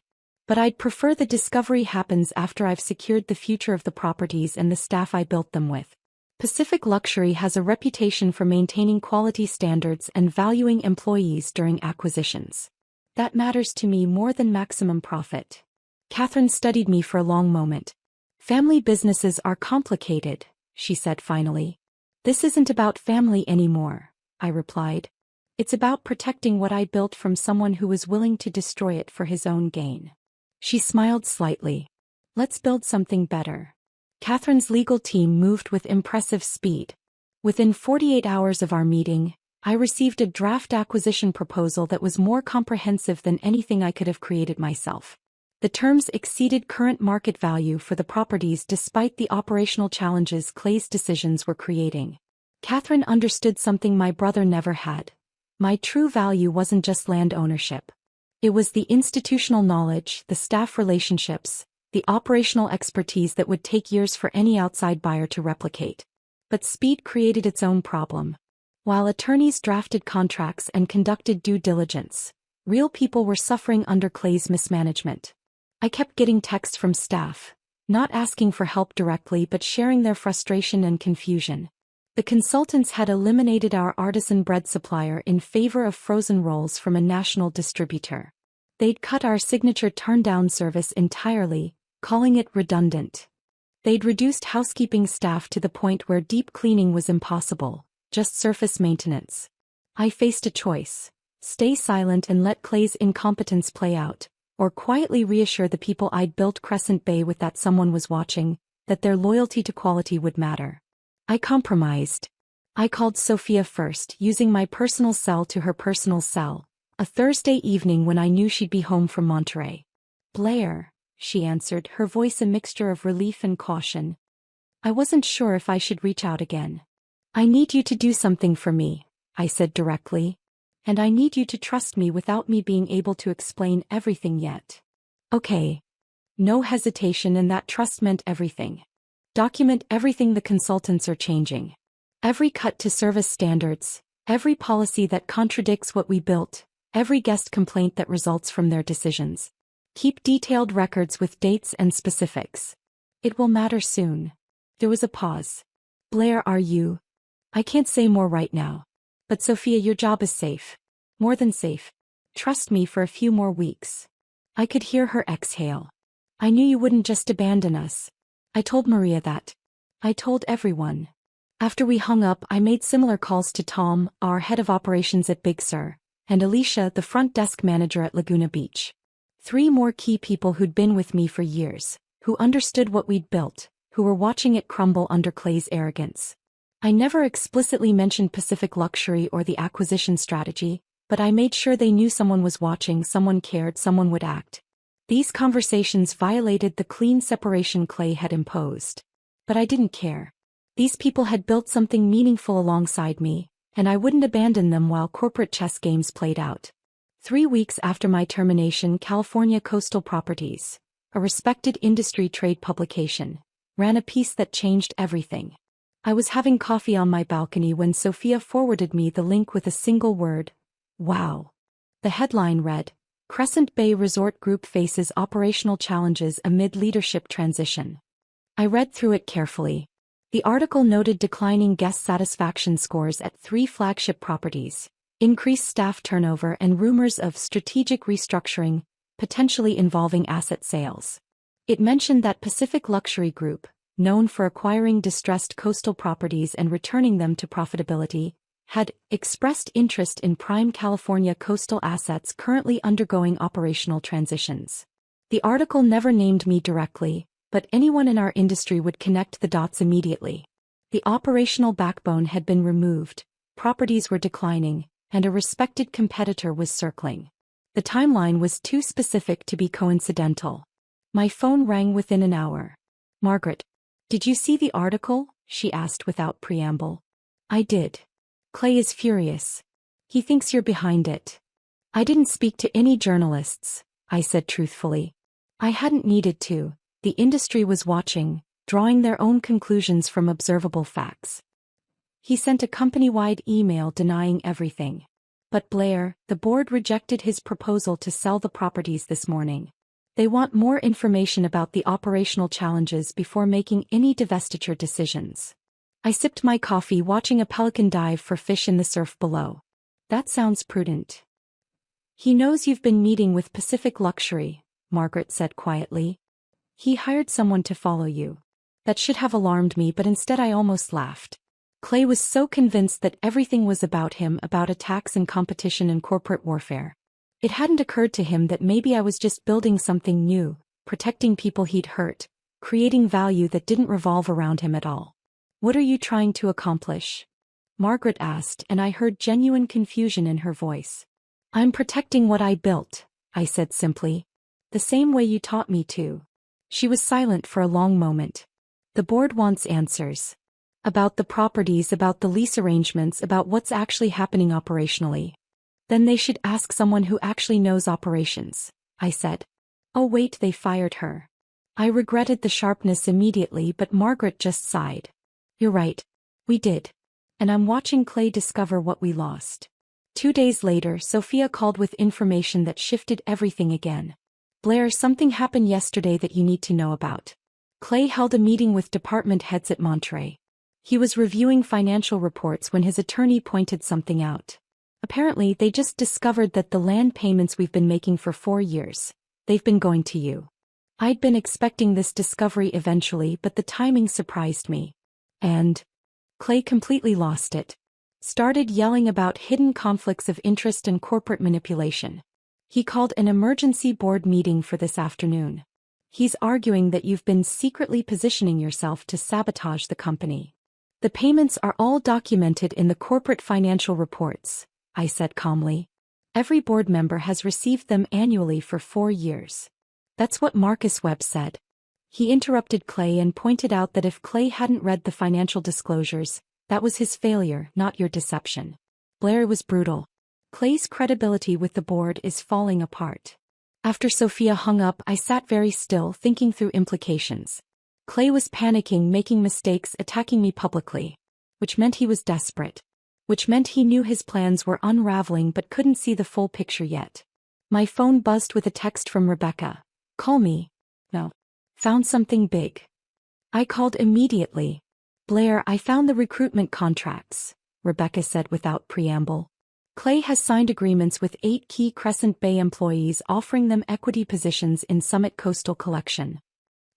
But I'd prefer the discovery happens after I've secured the future of the properties and the staff I built them with. Pacific Luxury has a reputation for maintaining quality standards and valuing employees during acquisitions. That matters to me more than maximum profit. Catherine studied me for a long moment. Family businesses are complicated, she said finally. This isn't about family anymore, I replied. It's about protecting what I built from someone who was willing to destroy it for his own gain. She smiled slightly. Let's build something better. Catherine's legal team moved with impressive speed. Within 48 hours of our meeting, I received a draft acquisition proposal that was more comprehensive than anything I could have created myself. The terms exceeded current market value for the properties despite the operational challenges Clay's decisions were creating. Catherine understood something my brother never had. My true value wasn't just land ownership. It was the institutional knowledge, the staff relationships, the operational expertise that would take years for any outside buyer to replicate. But speed created its own problem. While attorneys drafted contracts and conducted due diligence, real people were suffering under Clay's mismanagement. I kept getting texts from staff, not asking for help directly but sharing their frustration and confusion. The consultants had eliminated our artisan bread supplier in favor of frozen rolls from a national distributor. They'd cut our signature turn-down service entirely, calling it redundant. They'd reduced housekeeping staff to the point where deep cleaning was impossible, just surface maintenance. I faced a choice: stay silent and let Clay's incompetence play out, or quietly reassure the people I'd built Crescent Bay with that someone was watching, that their loyalty to quality would matter. I compromised. I called Sophia first, using my personal cell to her personal cell, a Thursday evening when I knew she'd be home from Monterey. "Blair," she answered, her voice a mixture of relief and caution. I wasn't sure if I should reach out again. "I need you to do something for me," I said directly. "And I need you to trust me without me being able to explain everything yet." "Okay." No hesitation, and that trust meant everything. Document everything the consultants are changing. Every cut to service standards, every policy that contradicts what we built, every guest complaint that results from their decisions. Keep detailed records with dates and specifics. It will matter soon. There was a pause. "Blair, are you?" "I can't say more right now. But Sophia, your job is safe. More than safe. Trust me for a few more weeks." I could hear her exhale. "I knew you wouldn't just abandon us. I told Maria that. I told everyone." After we hung up, I made similar calls to Tom, our head of operations at Big Sur, and Alicia, the front desk manager at Laguna Beach. 3 more key people who'd been with me for years, who understood what we'd built, who were watching it crumble under Clay's arrogance. I never explicitly mentioned Pacific Luxury or the acquisition strategy, but I made sure they knew someone was watching, someone cared, someone would act. These conversations violated the clean separation Clay had imposed. But I didn't care. These people had built something meaningful alongside me, and I wouldn't abandon them while corporate chess games played out. 3 weeks after my termination, California Coastal Properties, a respected industry trade publication, ran a piece that changed everything. I was having coffee on my balcony when Sophia forwarded me the link with a single word: "Wow." The headline read, "Crescent Bay Resort Group faces operational challenges amid leadership transition." I read through it carefully. The article noted declining guest satisfaction scores at 3 flagship properties, increased staff turnover, and rumors of strategic restructuring, potentially involving asset sales. It mentioned that Pacific Luxury Group, known for acquiring distressed coastal properties and returning them to profitability, had expressed interest in prime California coastal assets currently undergoing operational transitions. The article never named me directly, but anyone in our industry would connect the dots immediately. The operational backbone had been removed, properties were declining, and a respected competitor was circling. The timeline was too specific to be coincidental. My phone rang within an hour. "Margaret, did you see the article?" she asked without preamble. "I did. Clay is furious. He thinks you're behind it." "I didn't speak to any journalists," I said truthfully. I hadn't needed to. The industry was watching, drawing their own conclusions from observable facts. He sent a company-wide email denying everything. But Blair, the board rejected his proposal to sell the properties this morning. They want more information about the operational challenges before making any divestiture decisions. I sipped my coffee, watching a pelican dive for fish in the surf below. "That sounds prudent." "He knows you've been meeting with Pacific Luxury," Margaret said quietly. "He hired someone to follow you." That should have alarmed me, but instead I almost laughed. Clay was so convinced that everything was about him, about attacks and competition and corporate warfare. It hadn't occurred to him that maybe I was just building something new, protecting people he'd hurt, creating value that didn't revolve around him at all. "What are you trying to accomplish?" Margaret asked, and I heard genuine confusion in her voice. "I'm protecting what I built," I said simply. The same way you taught me to. She was silent for a long moment. The board wants answers. About the properties, about the lease arrangements, about what's actually happening operationally. Then they should ask someone who actually knows operations, I said. Oh wait, they fired her. I regretted the sharpness immediately, but Margaret just sighed. You're right. We did. And I'm watching Clay discover what we lost. 2 days later, Sophia called with information that shifted everything again. Blair, something happened yesterday that you need to know about. Clay held a meeting with department heads at Monterey. He was reviewing financial reports when his attorney pointed something out. Apparently, they just discovered that the land payments we've been making for 4 years, they've been going to you. I'd been expecting this discovery eventually, but the timing surprised me. And Clay completely lost it. Started yelling about hidden conflicts of interest and corporate manipulation. He called an emergency board meeting for this afternoon. He's arguing that you've been secretly positioning yourself to sabotage the company. The payments are all documented in the corporate financial reports, I said calmly. Every board member has received them annually for 4 years. That's what Marcus Webb said. He interrupted Clay and pointed out that if Clay hadn't read the financial disclosures, that was his failure, not your deception. Blair was brutal. Clay's credibility with the board is falling apart. After Sophia hung up, I sat very still, thinking through implications. Clay was panicking, making mistakes, attacking me publicly. Which meant he was desperate. Which meant he knew his plans were unraveling but couldn't see the full picture yet. My phone buzzed with a text from Rebecca. Call me. No. Found something big. I called immediately. Blair, I found the recruitment contracts, Rebecca said without preamble. Clay has signed agreements with 8 key Crescent Bay employees offering them equity positions in Summit Coastal Collection.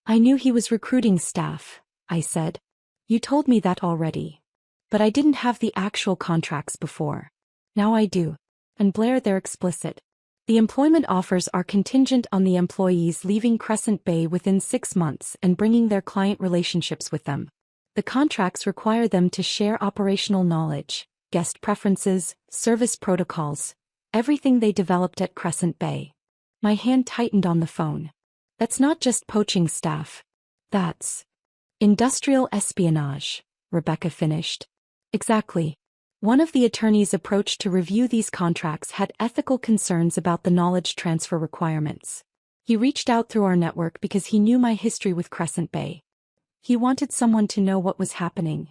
I knew he was recruiting staff, I said. You told me that already. But I didn't have the actual contracts before. Now I do. And Blair, they're explicit. The employment offers are contingent on the employees leaving Crescent Bay within 6 months and bringing their client relationships with them. The contracts require them to share operational knowledge, guest preferences, service protocols, everything they developed at Crescent Bay. My hand tightened on the phone. That's not just poaching staff. That's industrial espionage, Rebecca finished. Exactly. One of the attorneys approached to review these contracts had ethical concerns about the knowledge transfer requirements. He reached out through our network because he knew my history with Crescent Bay. He wanted someone to know what was happening.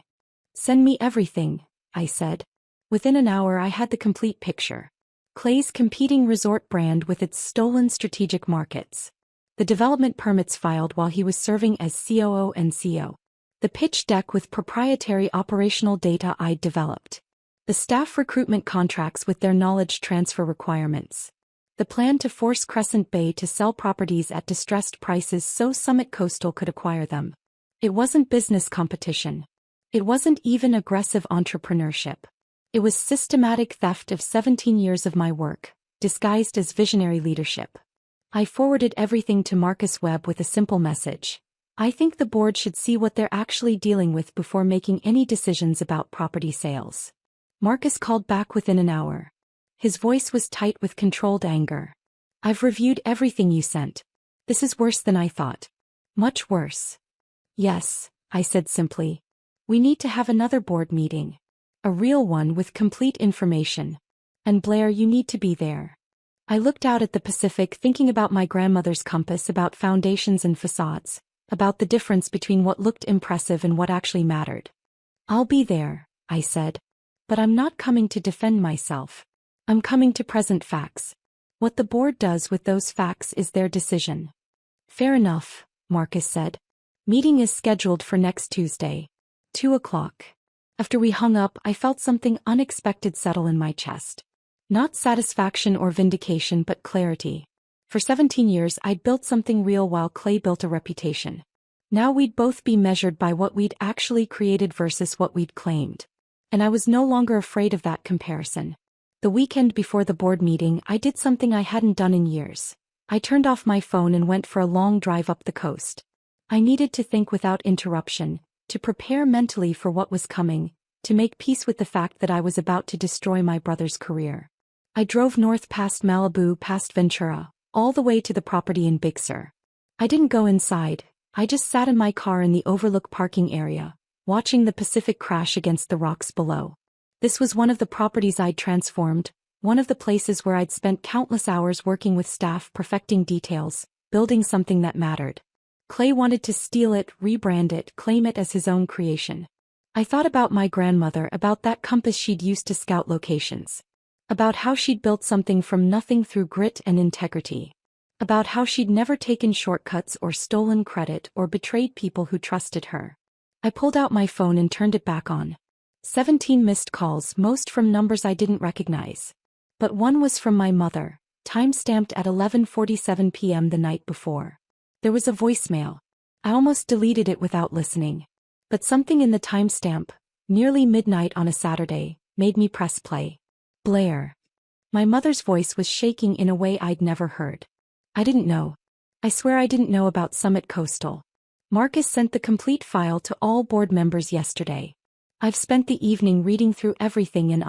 Send me everything, I said. Within an hour I had the complete picture. Clay's competing resort brand with its stolen strategic markets. The development permits filed while he was serving as COO and CO. The pitch deck with proprietary operational data I'd developed. The staff recruitment contracts with their knowledge transfer requirements. The plan to force Crescent Bay to sell properties at distressed prices so Summit Coastal could acquire them. It wasn't business competition. It wasn't even aggressive entrepreneurship. It was systematic theft of 17 years of my work, disguised as visionary leadership. I forwarded everything to Marcus Webb with a simple message. I think the board should see what they're actually dealing with before making any decisions about property sales. Marcus called back within an hour. His voice was tight with controlled anger. I've reviewed everything you sent. This is worse than I thought. Much worse. Yes, I said simply. We need to have another board meeting. A real one with complete information. And Blair, you need to be there. I looked out at the Pacific thinking about my grandmother's compass, about foundations and facades, about the difference between what looked impressive and what actually mattered. I'll be there, I said. But I'm not coming to defend myself. I'm coming to present facts. What the board does with those facts is their decision. Fair enough, Marcus said. Meeting is scheduled for next Tuesday. 2 o'clock. After we hung up, I felt something unexpected settle in my chest. Not satisfaction or vindication, but clarity. For 17 years I'd built something real while Clay built a reputation. Now we'd both be measured by what we'd actually created versus what we'd claimed. And I was no longer afraid of that comparison. The weekend before the board meeting, I did something I hadn't done in years. I turned off my phone and went for a long drive up the coast. I needed to think without interruption, to prepare mentally for what was coming, to make peace with the fact that I was about to destroy my brother's career. I drove north past Malibu, past Ventura, all the way to the property in Big Sur. I didn't go inside, I just sat in my car in the overlook parking area, watching the Pacific crash against the rocks below. This was one of the properties I'd transformed, one of the places where I'd spent countless hours working with staff perfecting details, building something that mattered. Clay wanted to steal it, rebrand it, claim it as his own creation. I thought about my grandmother, about that compass she'd used to scout locations. About how she'd built something from nothing through grit and integrity. About how she'd never taken shortcuts or stolen credit or betrayed people who trusted her. I pulled out my phone and turned it back on. 17 missed calls, most from numbers I didn't recognize. But one was from my mother, time-stamped at 11:47 p.m. the night before. There was a voicemail. I almost deleted it without listening. But something in the timestamp, nearly midnight on a Saturday, made me press play. Blair. My mother's voice was shaking in a way I'd never heard. I didn't know. I swear I didn't know about Summit Coastal. Marcus sent the complete file to all board members yesterday. I've spent the evening reading through everything and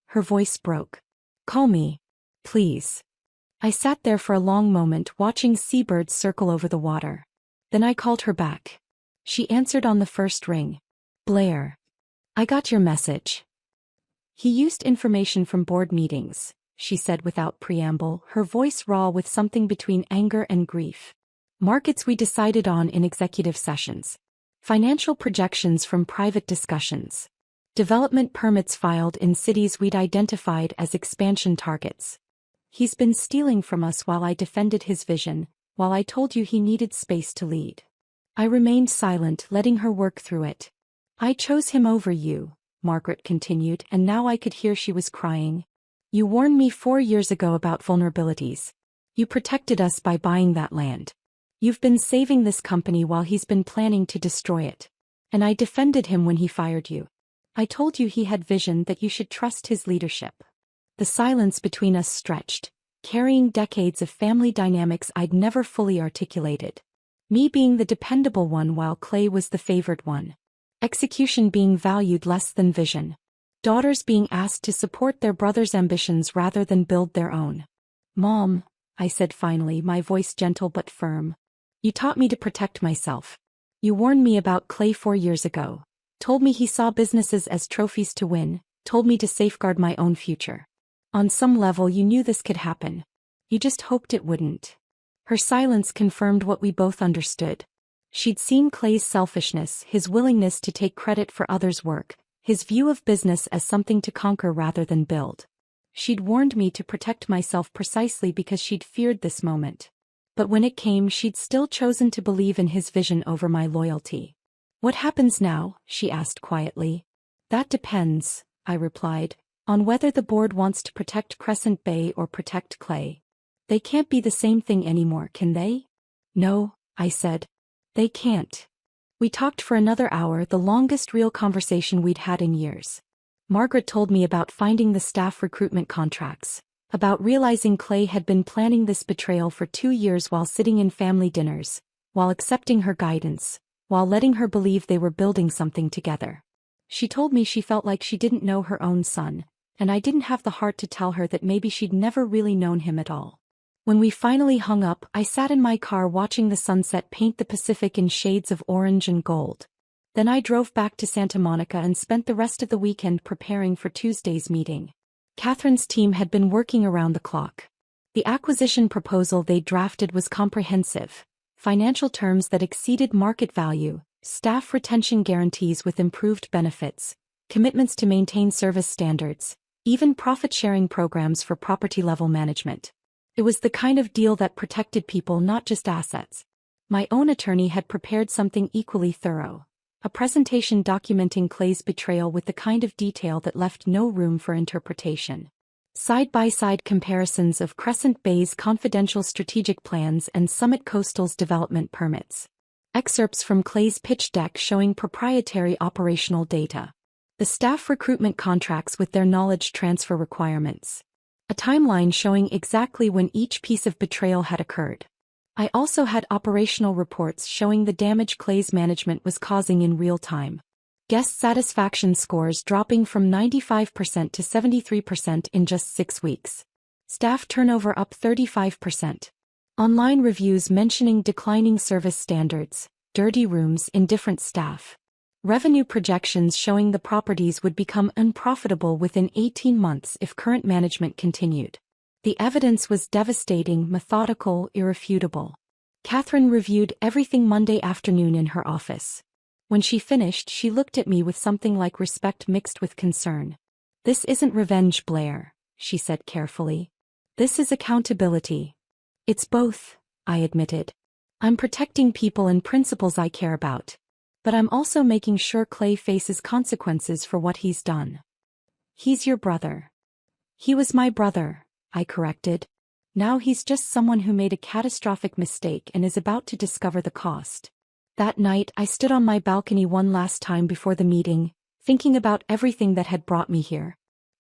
her voice broke. Call me. Please. I sat there for a long moment watching seabirds circle over the water. Then I called her back. She answered on the first ring. Blair. I got your message. He used information from board meetings, she said without preamble, her voice raw with something between anger and grief. Markets we decided on in executive sessions. Financial projections from private discussions. Development permits filed in cities we'd identified as expansion targets. He's been stealing from us while I defended his vision, while I told you he needed space to lead. I remained silent, letting her work through it. I chose him over you, Margaret continued, and now I could hear she was crying. You warned me 4 years ago about vulnerabilities. You protected us by buying that land. You've been saving this company while he's been planning to destroy it. And I defended him when he fired you. I told you he had vision, that you should trust his leadership. The silence between us stretched, carrying decades of family dynamics I'd never fully articulated. Me being the dependable one while Clay was the favored one. Execution being valued less than vision. Daughters being asked to support their brother's ambitions rather than build their own. Mom, I said finally, my voice gentle but firm. You taught me to protect myself. You warned me about Clay 4 years ago. Told me he saw businesses as trophies to win, told me to safeguard my own future. On some level you knew this could happen. You just hoped it wouldn't. Her silence confirmed what we both understood. She'd seen Clay's selfishness, his willingness to take credit for others' work, his view of business as something to conquer rather than build. She'd warned me to protect myself precisely because she'd feared this moment. But when it came, she'd still chosen to believe in his vision over my loyalty. What happens now? She asked quietly. That depends, I replied, on whether the board wants to protect Crescent Bay or protect Clay. They can't be the same thing anymore, can they? No, I said. They can't. We talked for another hour, the longest real conversation we'd had in years. Margaret told me about finding the staff recruitment contracts, about realizing Clay had been planning this betrayal for 2 years while sitting in family dinners, while accepting her guidance, while letting her believe they were building something together. She told me she felt like she didn't know her own son, and I didn't have the heart to tell her that maybe she'd never really known him at all. When we finally hung up, I sat in my car watching the sunset paint the Pacific in shades of orange and gold. Then I drove back to Santa Monica and spent the rest of the weekend preparing for Tuesday's meeting. Catherine's team had been working around the clock. The acquisition proposal they drafted was comprehensive. Financial terms that exceeded market value, staff retention guarantees with improved benefits, commitments to maintain service standards, even profit-sharing programs for property-level management. It was the kind of deal that protected people, not just assets. My own attorney had prepared something equally thorough. A presentation documenting Clay's betrayal with the kind of detail that left no room for interpretation. Side-by-side comparisons of Crescent Bay's confidential strategic plans and Summit Coastal's development permits. Excerpts from Clay's pitch deck showing proprietary operational data. The staff recruitment contracts with their knowledge transfer requirements. A timeline showing exactly when each piece of betrayal had occurred. I also had operational reports showing the damage Clay's management was causing in real time. Guest satisfaction scores dropping from 95% to 73% in just 6 weeks. Staff turnover up 35%. Online reviews mentioning declining service standards, dirty rooms, indifferent staff. Revenue projections showing the properties would become unprofitable within 18 months if current management continued. The evidence was devastating, methodical, irrefutable. Catherine reviewed everything Monday afternoon in her office. When she finished, she looked at me with something like respect mixed with concern. "This isn't revenge, Blair," she said carefully. "This is accountability." "It's both," I admitted. "I'm protecting people and principles I care about. But I'm also making sure Clay faces consequences for what he's done." "He's your brother." "He was my brother," I corrected. "Now he's just someone who made a catastrophic mistake and is about to discover the cost." That night I stood on my balcony one last time before the meeting, thinking about everything that had brought me here.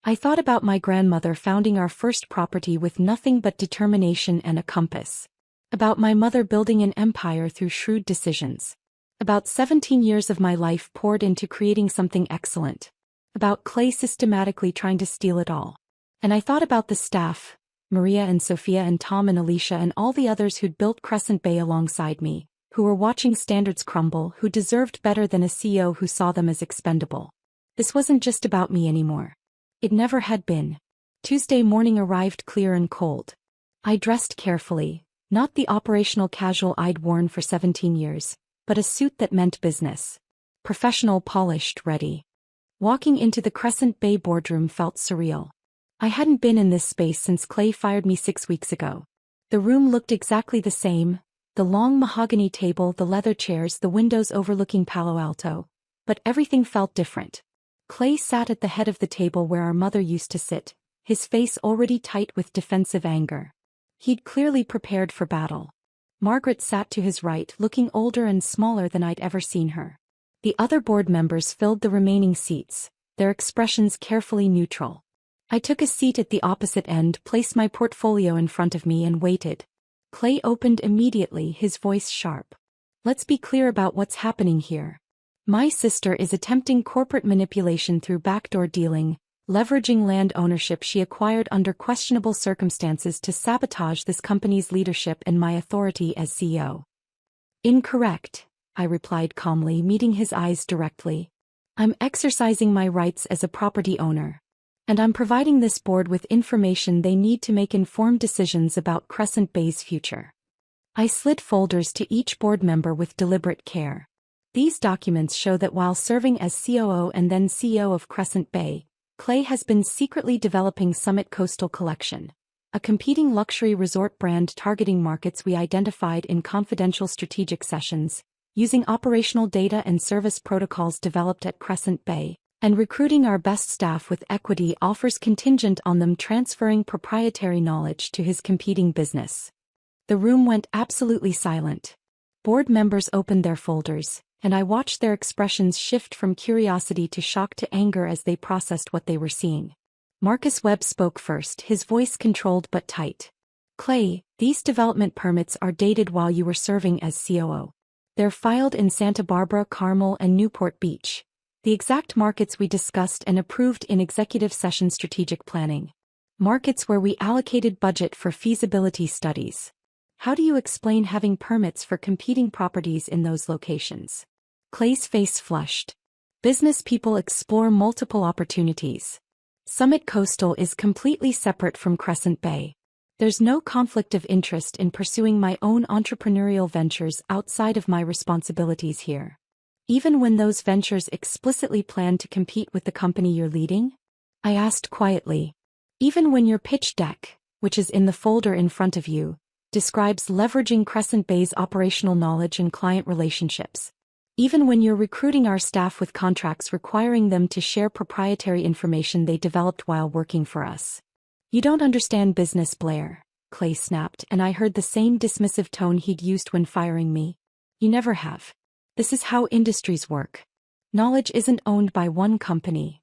I thought about my grandmother founding our first property with nothing but determination and a compass. About my mother building an empire through shrewd decisions. About 17 years of my life poured into creating something excellent. About Clay systematically trying to steal it all. And I thought about the staff, Maria and Sophia and Tom and Alicia and all the others who'd built Crescent Bay alongside me, who were watching standards crumble, who deserved better than a CEO who saw them as expendable. This wasn't just about me anymore. It never had been. Tuesday morning arrived clear and cold. I dressed carefully, not the operational casual I'd worn for 17 years, but a suit that meant business. Professional, polished, ready. Walking into the Crescent Bay boardroom felt surreal. I hadn't been in this space since Clay fired me 6 weeks ago. The room looked exactly the same, the long mahogany table, the leather chairs, the windows overlooking Palo Alto, but everything felt different. Clay sat at the head of the table where our mother used to sit, his face already tight with defensive anger. He'd clearly prepared for battle. Margaret sat to his right, looking older and smaller than I'd ever seen her. The other board members filled the remaining seats, their expressions carefully neutral. I took a seat at the opposite end, placed my portfolio in front of me and waited. Clay opened immediately, his voice sharp. "Let's be clear about what's happening here. My sister is attempting corporate manipulation through backdoor dealing, leveraging land ownership she acquired under questionable circumstances to sabotage this company's leadership and my authority as CEO." "Incorrect," I replied calmly, meeting his eyes directly. "I'm exercising my rights as a property owner. And I'm providing this board with information they need to make informed decisions about Crescent Bay's future." I slid folders to each board member with deliberate care. These documents show that while serving as COO and then CEO of Crescent Bay, Clay has been secretly developing Summit Coastal Collection, a competing luxury resort brand targeting markets we identified in confidential strategic sessions, using operational data and service protocols developed at Crescent Bay, and recruiting our best staff with equity offers contingent on them transferring proprietary knowledge to his competing business. The room went absolutely silent. Board members opened their folders, and I watched their expressions shift from curiosity to shock to anger as they processed what they were seeing. Marcus Webb spoke first, his voice controlled but tight. "Clay, these development permits are dated while you were serving as COO. They're filed in Santa Barbara, Carmel, and Newport Beach, the exact markets we discussed and approved in executive session strategic planning. Markets where we allocated budget for feasibility studies. How do you explain having permits for competing properties in those locations?" Clay's face flushed. "Business people explore multiple opportunities. Summit Coastal is completely separate from Crescent Bay. There's no conflict of interest in pursuing my own entrepreneurial ventures outside of my responsibilities here. Even when those ventures explicitly plan to compete with the company you're leading?" I asked quietly. "Even when your pitch deck, which is in the folder in front of you, describes leveraging Crescent Bay's operational knowledge and client relationships. Even when you're recruiting our staff with contracts requiring them to share proprietary information they developed while working for us. You don't understand business, Blair," Clay snapped, and I heard the same dismissive tone he'd used when firing me. "You never have. This is how industries work. Knowledge isn't owned by one company.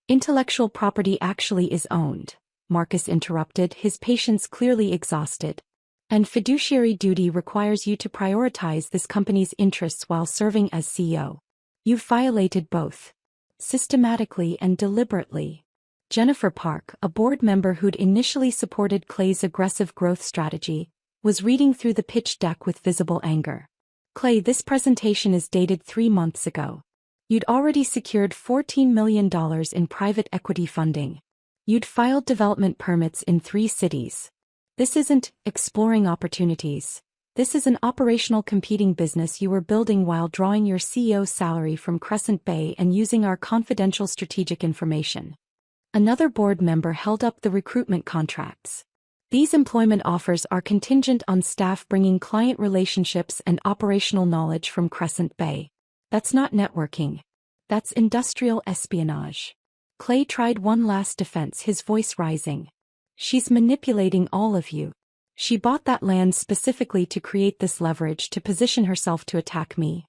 Intellectual property actually is owned," Marcus interrupted, his patience clearly exhausted. "And fiduciary duty requires you to prioritize this company's interests while serving as CEO. You've violated both. Systematically and deliberately." Jennifer Park, a board member who'd initially supported Clay's aggressive growth strategy, was reading through the pitch deck with visible anger. Clay, this presentation is dated 3 months ago. You'd already secured $14 million in private equity funding. You'd filed development permits in 3 cities. This isn't exploring opportunities. This is an operational competing business you were building while drawing your CEO's salary from Crescent Bay and using our confidential strategic information. Another board member held up the recruitment contracts. These employment offers are contingent on staff bringing client relationships and operational knowledge from Crescent Bay. That's not networking. That's industrial espionage. Clay tried one last defense, his voice rising. She's manipulating all of you. She bought that land specifically to create this leverage to position herself to attack me.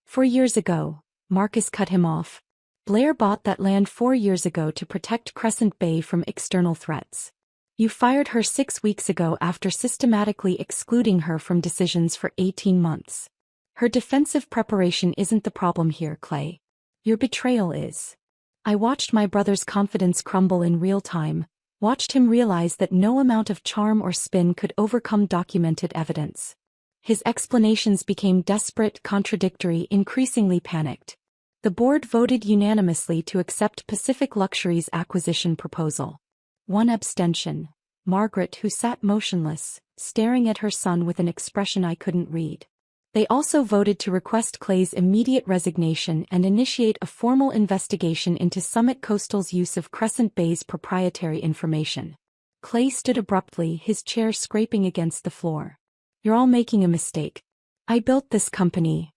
4 years ago, Marcus cut him off. Blair bought that land 4 years ago to protect Crescent Bay from external threats. You fired her 6 weeks ago after systematically excluding her from decisions for 18 months. Her defensive preparation isn't the problem here, Clay. Your betrayal is. I watched my brother's confidence crumble in real time, watched him realize that no amount of charm or spin could overcome documented evidence. His explanations became desperate, contradictory, increasingly panicked. The board voted unanimously to accept Pacific Luxury's acquisition proposal. 1 abstention. Margaret, who sat motionless, staring at her son with an expression I couldn't read. They also voted to request Clay's immediate resignation and initiate a formal investigation into Summit Coastal's use of Crescent Bay's proprietary information. Clay stood abruptly, his chair scraping against the floor. You're all making a mistake. I built this company.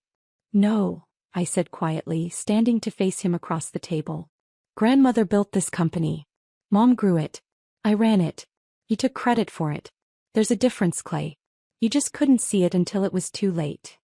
No, I said quietly, standing to face him across the table. Grandmother built this company. Mom grew it. I ran it. You took credit for it. There's a difference, Clay. You just couldn't see it until it was too late.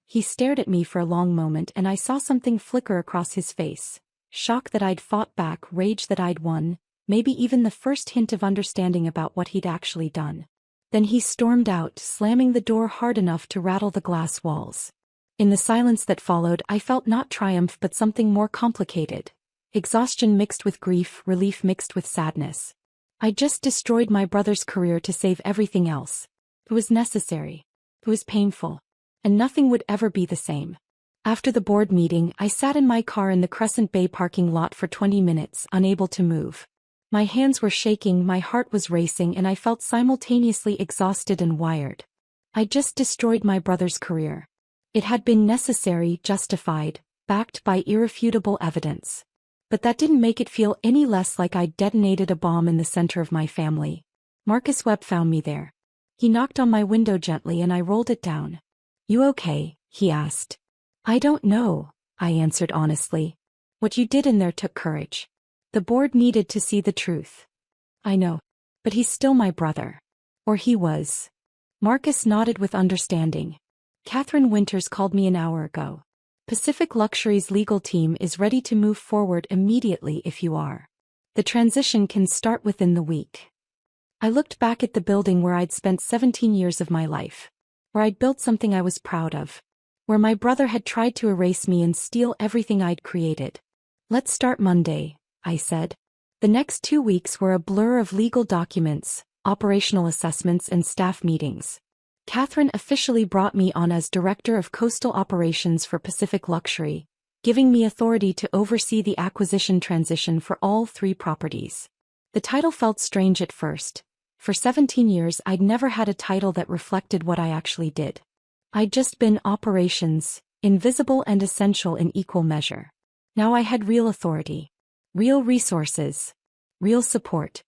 He stared at me for a long moment and I saw something flicker across his face. Shock that I'd fought back, rage that I'd won, maybe even the first hint of understanding about what he'd actually done. Then he stormed out, slamming the door hard enough to rattle the glass walls. In the silence that followed, I felt not triumph but something more complicated. Exhaustion mixed with grief, relief mixed with sadness. I just destroyed my brother's career to save everything else. It was necessary. It was painful. And nothing would ever be the same. After the board meeting, I sat in my car in the Crescent Bay parking lot for 20 minutes, unable to move. My hands were shaking, my heart was racing, and I felt simultaneously exhausted and wired. I just destroyed my brother's career. It had been necessary, justified, backed by irrefutable evidence. But that didn't make it feel any less like I'd detonated a bomb in the center of my family. Marcus Webb found me there. He knocked on my window gently and I rolled it down. You okay? He asked. I don't know, I answered honestly. What you did in there took courage. The board needed to see the truth. I know. But he's still my brother. Or he was. Marcus nodded with understanding. Catherine Winters called me an hour ago. Pacific Luxury's legal team is ready to move forward immediately if you are. The transition can start within the week. I looked back at the building where I'd spent 17 years of my life. Where I'd built something I was proud of. Where my brother had tried to erase me and steal everything I'd created. Let's start Monday, I said. The next 2 weeks were a blur of legal documents, operational assessments and staff meetings. Catherine officially brought me on as Director of Coastal Operations for Pacific Luxury, giving me authority to oversee the acquisition transition for all 3 properties. The title felt strange at first. For 17 years I'd never had a title that reflected what I actually did. I'd just been operations, invisible and essential in equal measure. Now I had real authority. Real resources. Real support.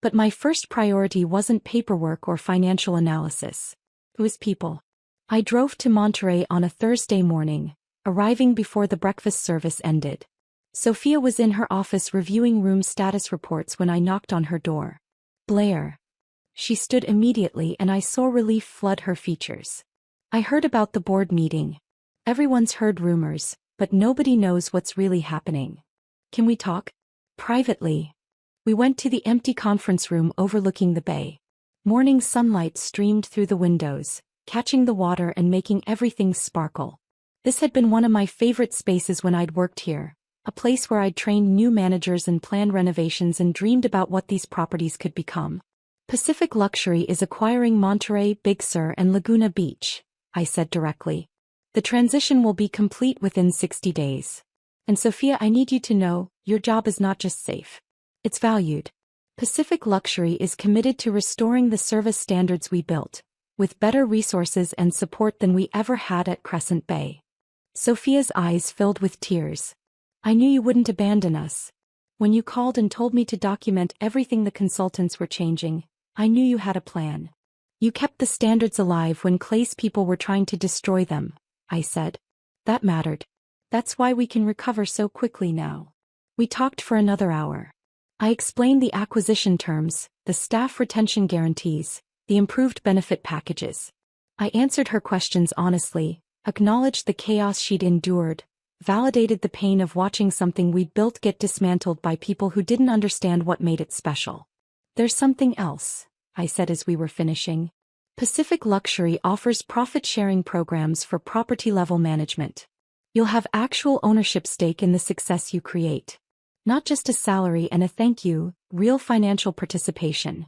But my first priority wasn't paperwork or financial analysis. It was people. I drove to Monterey on a Thursday morning, arriving before the breakfast service ended. Sophia was in her office reviewing room status reports when I knocked on her door. Blair. She stood immediately and I saw relief flood her features. I heard about the board meeting. Everyone's heard rumors, but nobody knows what's really happening. Can we talk? Privately. We went to the empty conference room overlooking the bay. Morning sunlight streamed through the windows, catching the water and making everything sparkle. This had been one of my favorite spaces when I'd worked here, a place where I'd trained new managers and planned renovations and dreamed about what these properties could become. Pacific Luxury is acquiring Monterey, Big Sur and Laguna Beach, I said directly. The transition will be complete within 60 days. And Sophia, I need you to know, your job is not just safe. It's valued. Pacific Luxury is committed to restoring the service standards we built, with better resources and support than we ever had at Crescent Bay. Sophia's eyes filled with tears. I knew you wouldn't abandon us. When you called and told me to document everything the consultants were changing, I knew you had a plan. You kept the standards alive when Clay's people were trying to destroy them, I said. That mattered. That's why we can recover so quickly now. We talked for another hour. I explained the acquisition terms, the staff retention guarantees, the improved benefit packages. I answered her questions honestly, acknowledged the chaos she'd endured, validated the pain of watching something we'd built get dismantled by people who didn't understand what made it special. There's something else, I said as we were finishing. Pacific Luxury offers profit-sharing programs for property-level management. You'll have actual ownership stake in the success you create. Not just a salary and a thank you, real financial participation.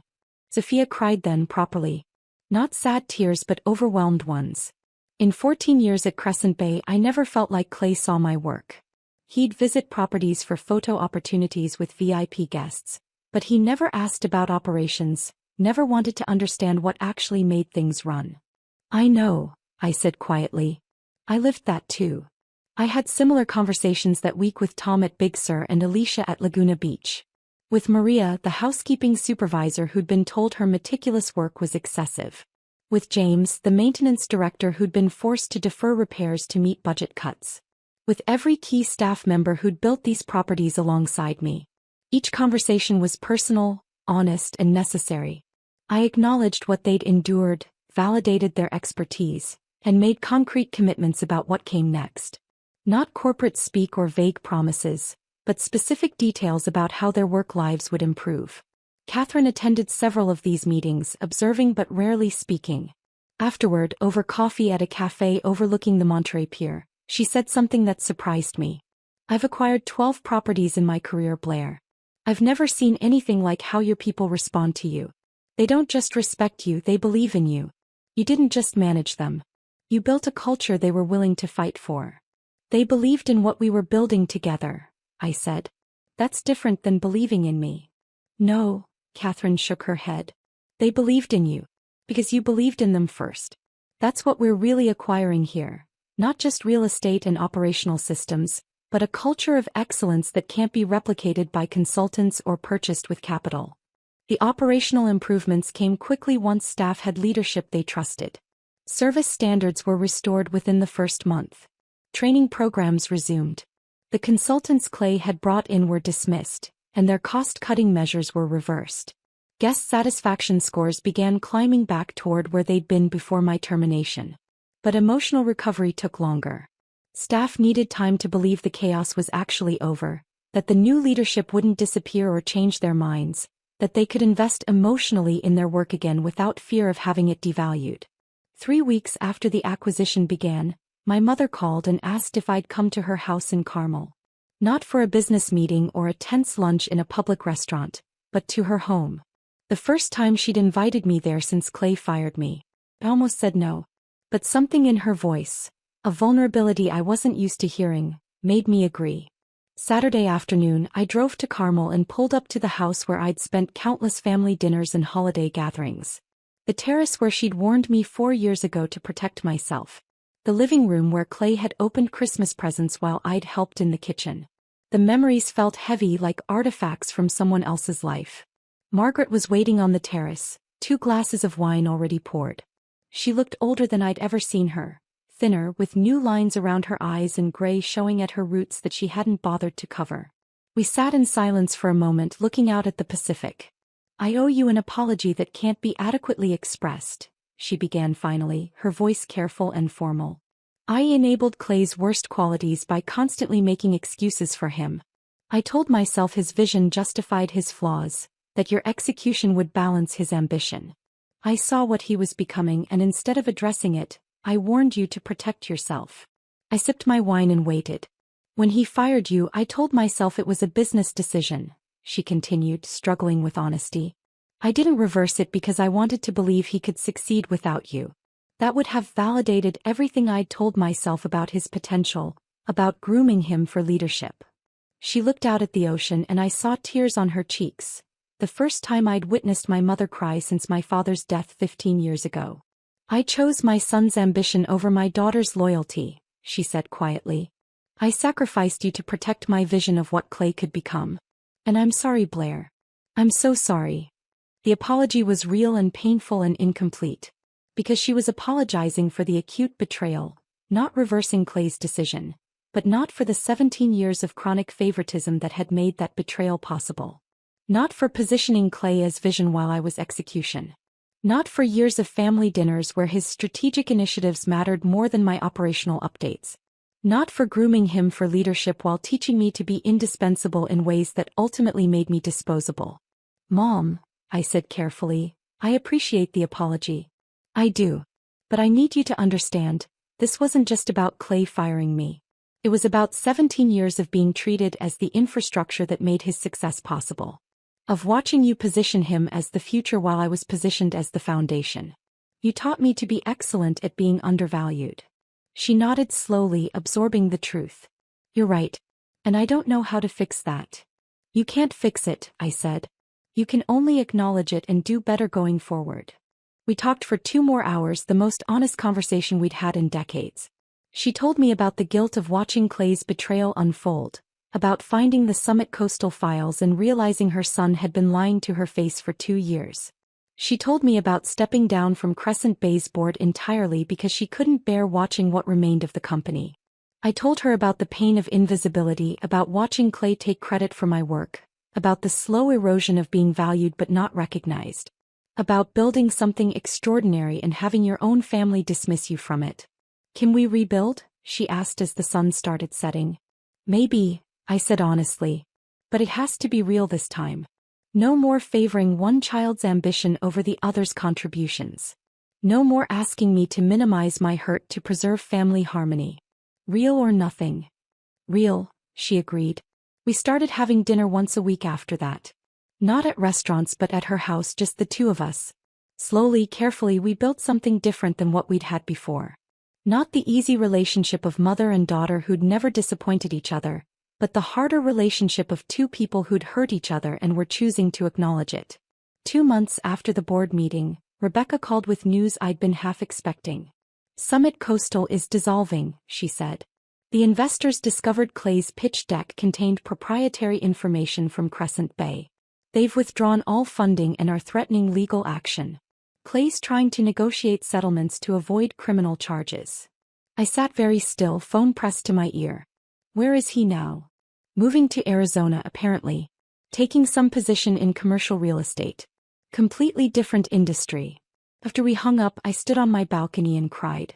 Sophia cried then properly. Not sad tears but overwhelmed ones. In 14 years at Crescent Bay I never felt like Clay saw my work. He'd visit properties for photo opportunities with VIP guests, but he never asked about operations, never wanted to understand what actually made things run. I know, I said quietly. I lived that too. I had similar conversations that week with Tom at Big Sur and Alicia at Laguna Beach. With Maria, the housekeeping supervisor who'd been told her meticulous work was excessive. With James, the maintenance director who'd been forced to defer repairs to meet budget cuts. With every key staff member who'd built these properties alongside me. Each conversation was personal, honest, and necessary. I acknowledged what they'd endured, validated their expertise, and made concrete commitments about what came next. Not corporate speak or vague promises, but specific details about how their work lives would improve. Catherine attended several of these meetings, observing but rarely speaking. Afterward, over coffee at a cafe overlooking the Monterey Pier, she said something that surprised me. I've acquired 12 properties in my career, Blair. I've never seen anything like how your people respond to you. They don't just respect you, they believe in you. You didn't just manage them. You built a culture they were willing to fight for. They believed in what we were building together, I said. That's different than believing in me. No, Catherine shook her head. They believed in you. Because you believed in them first. That's what we're really acquiring here. Not just real estate and operational systems, but a culture of excellence that can't be replicated by consultants or purchased with capital. The operational improvements came quickly once staff had leadership they trusted. Service standards were restored within the first month. Training programs resumed. The consultants Clay had brought in were dismissed, and their cost-cutting measures were reversed. Guest satisfaction scores began climbing back toward where they'd been before my termination. But emotional recovery took longer. Staff needed time to believe the chaos was actually over, that the new leadership wouldn't disappear or change their minds, that they could invest emotionally in their work again without fear of having it devalued. 3 weeks after the acquisition began, my mother called and asked if I'd come to her house in Carmel. Not for a business meeting or a tense lunch in a public restaurant, but to her home. The first time she'd invited me there since Clay fired me. I almost said no. But something in her voice, a vulnerability I wasn't used to hearing, made me agree. Saturday afternoon, I drove to Carmel and pulled up to the house where I'd spent countless family dinners and holiday gatherings. The terrace where she'd warned me 4 years ago to protect myself. The living room where Clay had opened Christmas presents while I'd helped in the kitchen. The memories felt heavy like artifacts from someone else's life. Margaret was waiting on the terrace, 2 glasses of wine already poured. She looked older than I'd ever seen her, thinner with new lines around her eyes and gray showing at her roots that she hadn't bothered to cover. We sat in silence for a moment looking out at the Pacific. I owe you an apology that can't be adequately expressed, she began finally, her voice careful and formal. I enabled Clay's worst qualities by constantly making excuses for him. I told myself his vision justified his flaws, that your execution would balance his ambition. I saw what he was becoming and instead of addressing it, I warned you to protect yourself. I sipped my wine and waited. When he fired you, I told myself it was a business decision, she continued, struggling with honesty. I didn't reverse it because I wanted to believe he could succeed without you. That would have validated everything I'd told myself about his potential, about grooming him for leadership. She looked out at the ocean and I saw tears on her cheeks. The first time I'd witnessed my mother cry since my father's death 15 years ago. I chose my son's ambition over my daughter's loyalty, she said quietly. I sacrificed you to protect my vision of what Clay could become. And I'm sorry, Blair. I'm so sorry. The apology was real and painful and incomplete. Because she was apologizing for the acute betrayal, not reversing Clay's decision, but not for the 17 years of chronic favoritism that had made that betrayal possible. Not for positioning Clay as vision while I was execution. Not for years of family dinners where his strategic initiatives mattered more than my operational updates. Not for grooming him for leadership while teaching me to be indispensable in ways that ultimately made me disposable. Mom, I said carefully, I appreciate the apology. I do. But I need you to understand, this wasn't just about Clay firing me. It was about 17 years of being treated as the infrastructure that made his success possible. Of watching you position him as the future while I was positioned as the foundation. You taught me to be excellent at being undervalued. She nodded slowly, absorbing the truth. You're right. And I don't know how to fix that. You can't fix it, I said. You can only acknowledge it and do better going forward. We talked for 2 more hours, the most honest conversation we'd had in decades. She told me about the guilt of watching Clay's betrayal unfold, about finding the Summit Coastal files and realizing her son had been lying to her face for 2 years. She told me about stepping down from Crescent Bay's board entirely because she couldn't bear watching what remained of the company. I told her about the pain of invisibility, about watching Clay take credit for my work, about the slow erosion of being valued but not recognized, about building something extraordinary and having your own family dismiss you from it. Can we rebuild? She asked as the sun started setting. Maybe, I said honestly. But it has to be real this time. No more favoring one child's ambition over the other's contributions. No more asking me to minimize my hurt to preserve family harmony. Real or nothing. Real, she agreed. We started having dinner once a week after that. Not at restaurants but at her house, just the 2 of us. Slowly, carefully we built something different than what we'd had before. Not the easy relationship of mother and daughter who'd never disappointed each other, but the harder relationship of 2 people who'd hurt each other and were choosing to acknowledge it. 2 months after the board meeting, Rebecca called with news I'd been half expecting. Summit Coastal is dissolving, she said. The investors discovered Clay's pitch deck contained proprietary information from Crescent Bay. They've withdrawn all funding and are threatening legal action. Clay's trying to negotiate settlements to avoid criminal charges. I sat very still, phone pressed to my ear. Where is he now? Moving to Arizona apparently. Taking some position in commercial real estate. Completely different industry. After we hung up, I stood on my balcony and cried.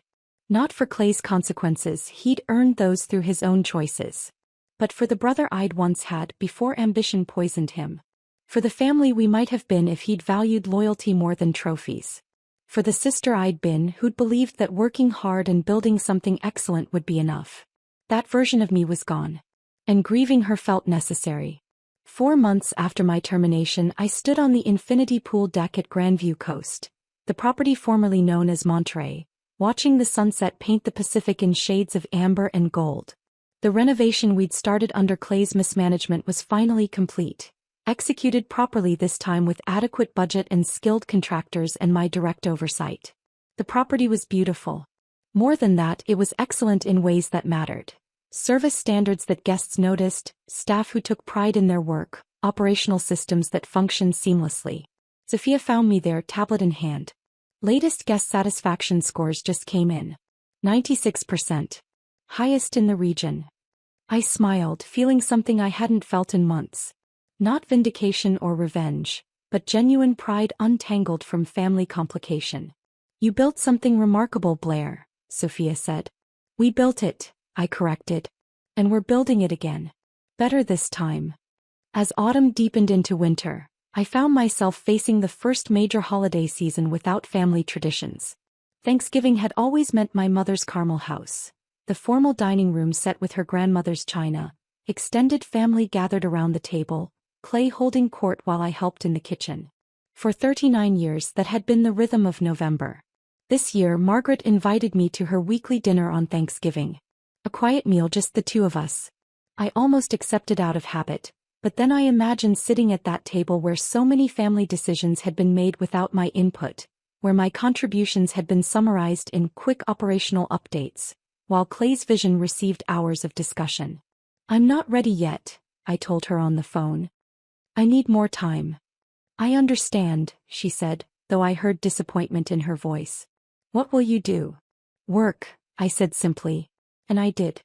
Not for Clay's consequences, he'd earned those through his own choices. But for the brother I'd once had before ambition poisoned him. For the family we might have been if he'd valued loyalty more than trophies. For the sister I'd been who'd believed that working hard and building something excellent would be enough. That version of me was gone. And grieving her felt necessary. 4 months after my termination, I stood on the infinity pool deck at Grandview Coast, the property formerly known as Monterey, watching the sunset paint the Pacific in shades of amber and gold. The renovation we'd started under Clay's mismanagement was finally complete. Executed properly this time with adequate budget and skilled contractors and my direct oversight. The property was beautiful. More than that, it was excellent in ways that mattered. Service standards that guests noticed, staff who took pride in their work, operational systems that functioned seamlessly. Sophia found me there, tablet in hand. Latest guest satisfaction scores just came in. 96%. Highest in the region. I smiled, feeling something I hadn't felt in months. Not vindication or revenge, but genuine pride untangled from family complication. You built something remarkable, Blair, Sophia said. We built it, I corrected. And we're building it again. Better this time. As autumn deepened into winter, I found myself facing the first major holiday season without family traditions. Thanksgiving had always meant my mother's Carmel house, the formal dining room set with her grandmother's china, extended family gathered around the table, Clay holding court while I helped in the kitchen. For 39 years that had been the rhythm of November. This year Margaret invited me to her weekly dinner on Thanksgiving. A quiet meal, just the two of us. I almost accepted out of habit, but then I imagined sitting at that table where so many family decisions had been made without my input, where my contributions had been summarized in quick operational updates, while Clay's vision received hours of discussion. "I'm not ready yet," I told her on the phone. "I need more time." "I understand," she said, though I heard disappointment in her voice. "What will you do?" "Work," I said simply. And I did.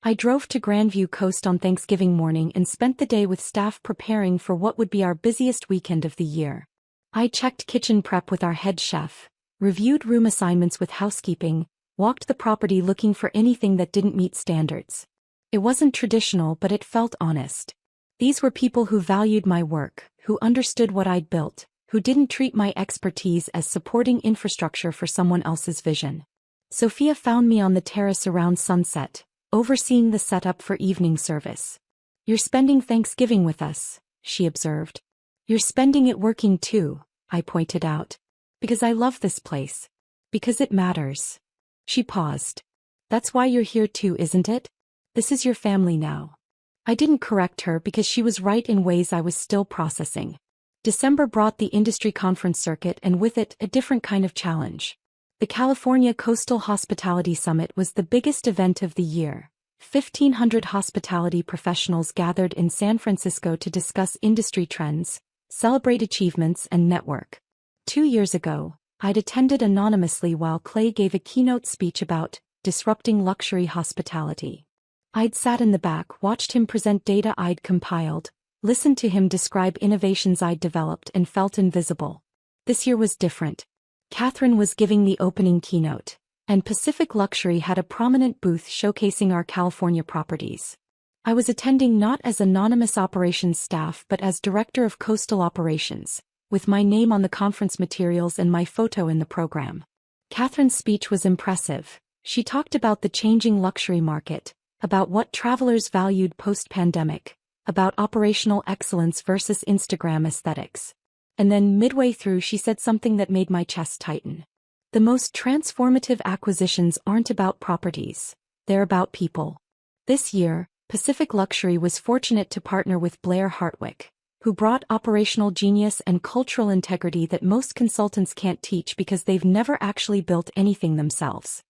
I drove to Grandview Coast on Thanksgiving morning and spent the day with staff preparing for what would be our busiest weekend of the year. I checked kitchen prep with our head chef, reviewed room assignments with housekeeping, walked the property looking for anything that didn't meet standards. It wasn't traditional, but it felt honest. These were people who valued my work, who understood what I'd built, who didn't treat my expertise as supporting infrastructure for someone else's vision. Sophia found me on the terrace around sunset, overseeing the setup for evening service. "You're spending Thanksgiving with us," she observed. "You're spending it working too," I pointed out. "Because I love this place. Because it matters." She paused. "That's why you're here too, isn't it? This is your family now." I didn't correct her because she was right in ways I was still processing. December brought the industry conference circuit and with it a different kind of challenge. The California Coastal Hospitality Summit was the biggest event of the year. 1,500 hospitality professionals gathered in San Francisco to discuss industry trends, celebrate achievements, and network. 2 years ago, I'd attended anonymously while Clay gave a keynote speech about disrupting luxury hospitality. I'd sat in the back, watched him present data I'd compiled, listened to him describe innovations I'd developed, and felt invisible. This year was different. Catherine was giving the opening keynote, and Pacific Luxury had a prominent booth showcasing our California properties. I was attending not as anonymous operations staff but as Director of Coastal Operations, with my name on the conference materials and my photo in the program. Catherine's speech was impressive. She talked about the changing luxury market, about what travelers valued post-pandemic, about operational excellence versus Instagram aesthetics. And then midway through she said something that made my chest tighten. "The most transformative acquisitions aren't about properties, they're about people." This year, Pacific Luxury was fortunate to partner with Blair Hartwick, who brought operational genius and cultural integrity that most consultants can't teach because they've never actually built anything themselves.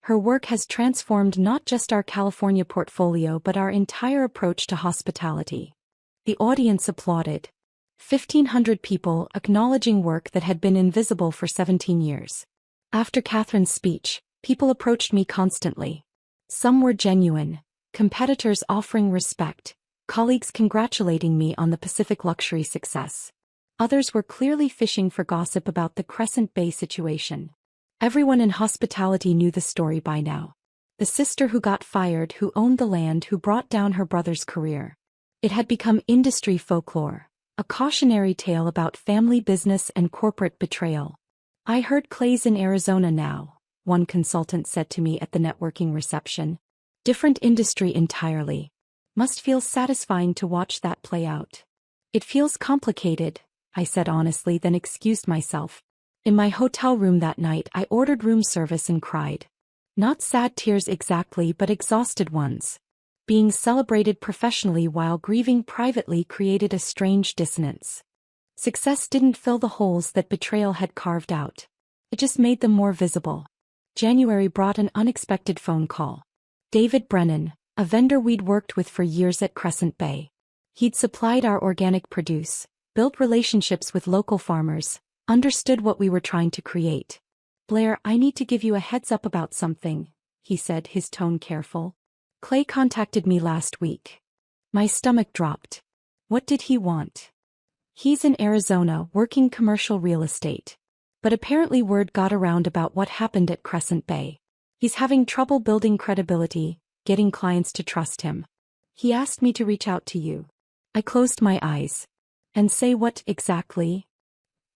Her work has transformed not just our California portfolio but our entire approach to hospitality. The audience applauded. 1,500 people acknowledging work that had been invisible for 17 years. After Catherine's speech, people approached me constantly. Some were genuine, competitors offering respect, colleagues congratulating me on the Pacific Luxury success. Others were clearly fishing for gossip about the Crescent Bay situation. Everyone in hospitality knew the story by now. The sister who got fired, who owned the land, who brought down her brother's career. It had become industry folklore. A cautionary tale about family business and corporate betrayal. "I heard Clay's in Arizona now," one consultant said to me at the networking reception. "Different industry entirely. Must feel satisfying to watch that play out." "It feels complicated," I said honestly, then excused myself. In my hotel room that night I ordered room service and cried. Not sad tears exactly, but exhausted ones. Being celebrated professionally while grieving privately created a strange dissonance. Success didn't fill the holes that betrayal had carved out. It just made them more visible. January brought an unexpected phone call. David Brennan, a vendor we'd worked with for years at Crescent Bay. He'd supplied our organic produce, built relationships with local farmers, understood what we were trying to create. "Blair, I need to give you a heads up about something," he said, his tone careful. "Clay contacted me last week." My stomach dropped. What did he want? He's in Arizona working commercial real estate. But apparently word got around about what happened at Crescent Bay. He's having trouble building credibility, getting clients to trust him. He asked me to reach out to you. I closed my eyes. "And say what exactly?"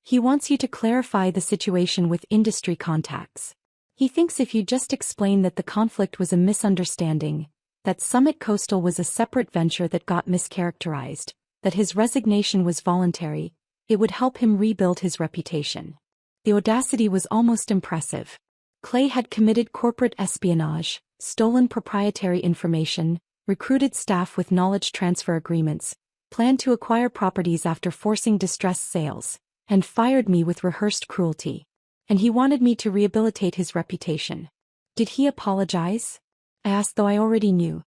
"He wants you to clarify the situation with industry contacts. He thinks if you just explain that the conflict was a misunderstanding, that Summit Coastal was a separate venture that got mischaracterized, that his resignation was voluntary, It would help him rebuild his reputation. The audacity was almost impressive. Clay had committed corporate espionage, stolen proprietary information, recruited staff with knowledge transfer agreements, planned to acquire properties after forcing distressed sales, and fired me with rehearsed cruelty. And he wanted me to rehabilitate his reputation. Did he apologize? I asked, though I already knew.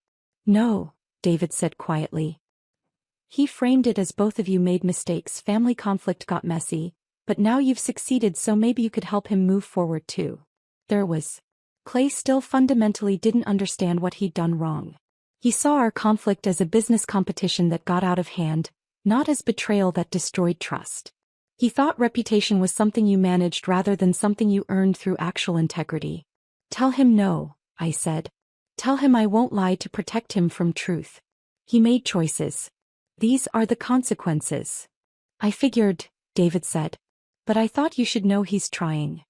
No, David said quietly. He framed it as both of you made mistakes, family conflict got messy, but now you've succeeded, so maybe you could help him move forward too. There was. Clay still fundamentally didn't understand what he'd done wrong. He saw our conflict as a business competition that got out of hand, not as betrayal that destroyed trust. He thought reputation was something you managed rather than something you earned through actual integrity. Tell him no, I said. Tell him I won't lie to protect him from truth. He made choices. These are the consequences. I figured, David said. But I thought you should know he's trying.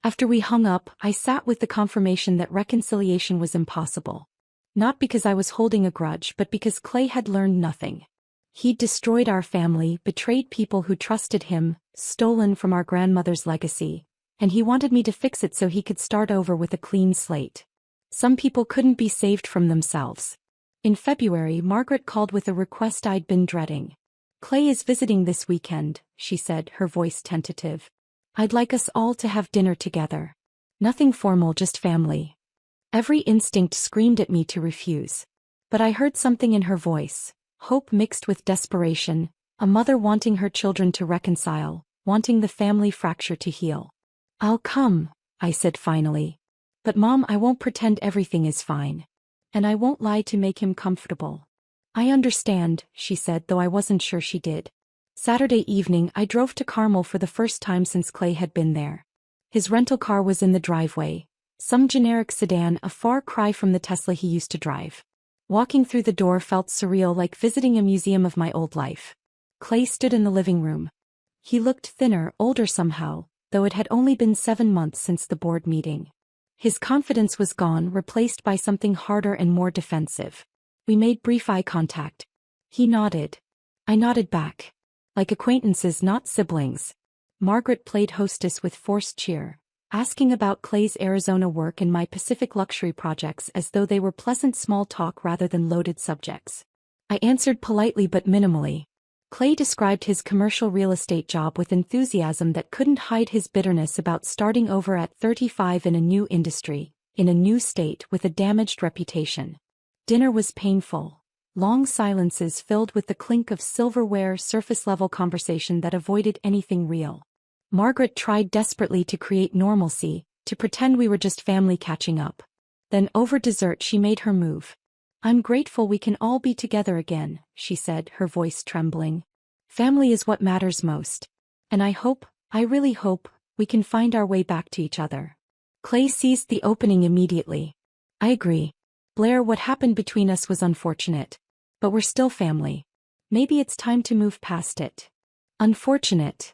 After we hung up, I sat with the confirmation that reconciliation was impossible. Not because I was holding a grudge, but because Clay had learned nothing. He'd destroyed our family, betrayed people who trusted him, stolen from our grandmother's legacy, and he wanted me to fix it so he could start over with a clean slate. Some people couldn't be saved from themselves. In February, Margaret called with a request I'd been dreading. Clay is visiting this weekend, she said, her voice tentative. I'd like us all to have dinner together. Nothing formal, just family. Every instinct screamed at me to refuse. But I heard something in her voice, hope mixed with desperation, a mother wanting her children to reconcile, wanting the family fracture to heal. I'll come, I said finally. But Mom, I won't pretend everything is fine. And I won't lie to make him comfortable. I understand, she said, though I wasn't sure she did. Saturday evening, I drove to Carmel for the first time since Clay had been there. His rental car was in the driveway, some generic sedan, a far cry from the Tesla he used to drive. Walking through the door felt surreal, like visiting a museum of my old life. Clay stood in the living room. He looked thinner, older somehow, though it had only been 7 months since the board meeting. His confidence was gone, replaced by something harder and more defensive. We made brief eye contact. He nodded. I nodded back. Like acquaintances, not siblings. Margaret played hostess with forced cheer, asking about Clay's Arizona work and my Pacific luxury projects as though they were pleasant small talk rather than loaded subjects. I answered politely but minimally. Clay described his commercial real estate job with enthusiasm that couldn't hide his bitterness about starting over at 35 in a new industry, in a new state with a damaged reputation. Dinner was painful. Long silences filled with the clink of silverware, surface-level conversation that avoided anything real. Margaret tried desperately to create normalcy, to pretend we were just family catching up. Then over dessert she made her move. I'm grateful we can all be together again, she said, her voice trembling. Family is what matters most. And I really hope, we can find our way back to each other. Clay seized the opening immediately. I agree. Blair, what happened between us was unfortunate. But we're still family. Maybe it's time to move past it. Unfortunate.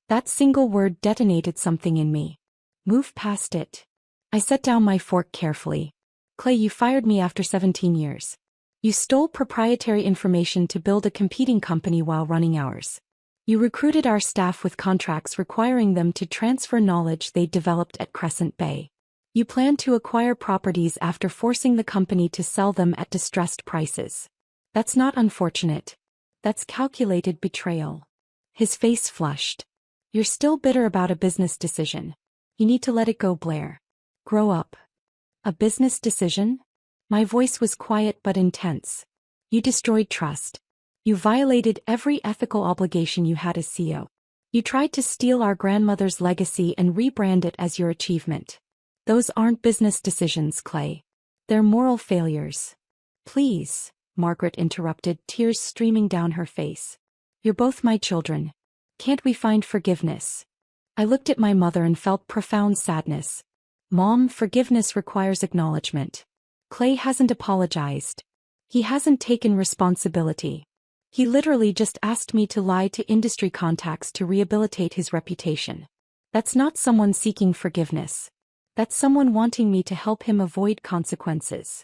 That single word detonated something in me. Move past it. I set down my fork carefully. Clay, you fired me after 17 years. You stole proprietary information to build a competing company while running ours. You recruited our staff with contracts requiring them to transfer knowledge they'd developed at Crescent Bay. You planned to acquire properties after forcing the company to sell them at distressed prices. That's not unfortunate. That's calculated betrayal. His face flushed. You're still bitter about a business decision. You need to let it go, Blair. Grow up. A business decision? My voice was quiet but intense. You destroyed trust. You violated every ethical obligation you had as CEO. You tried to steal our grandmother's legacy and rebrand it as your achievement. Those aren't business decisions, Clay. They're moral failures. Please, Margaret interrupted, tears streaming down her face. You're both my children. Can't we find forgiveness? I looked at my mother and felt profound sadness. Mom, forgiveness requires acknowledgement. Clay hasn't apologized. He hasn't taken responsibility. He literally just asked me to lie to industry contacts to rehabilitate his reputation. That's not someone seeking forgiveness. That's someone wanting me to help him avoid consequences.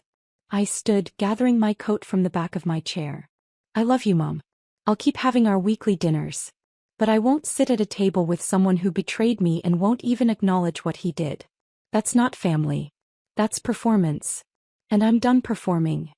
I stood, gathering my coat from the back of my chair. I love you, Mom. I'll keep having our weekly dinners. But I won't sit at a table with someone who betrayed me and won't even acknowledge what he did. That's not family. That's performance. And I'm done performing.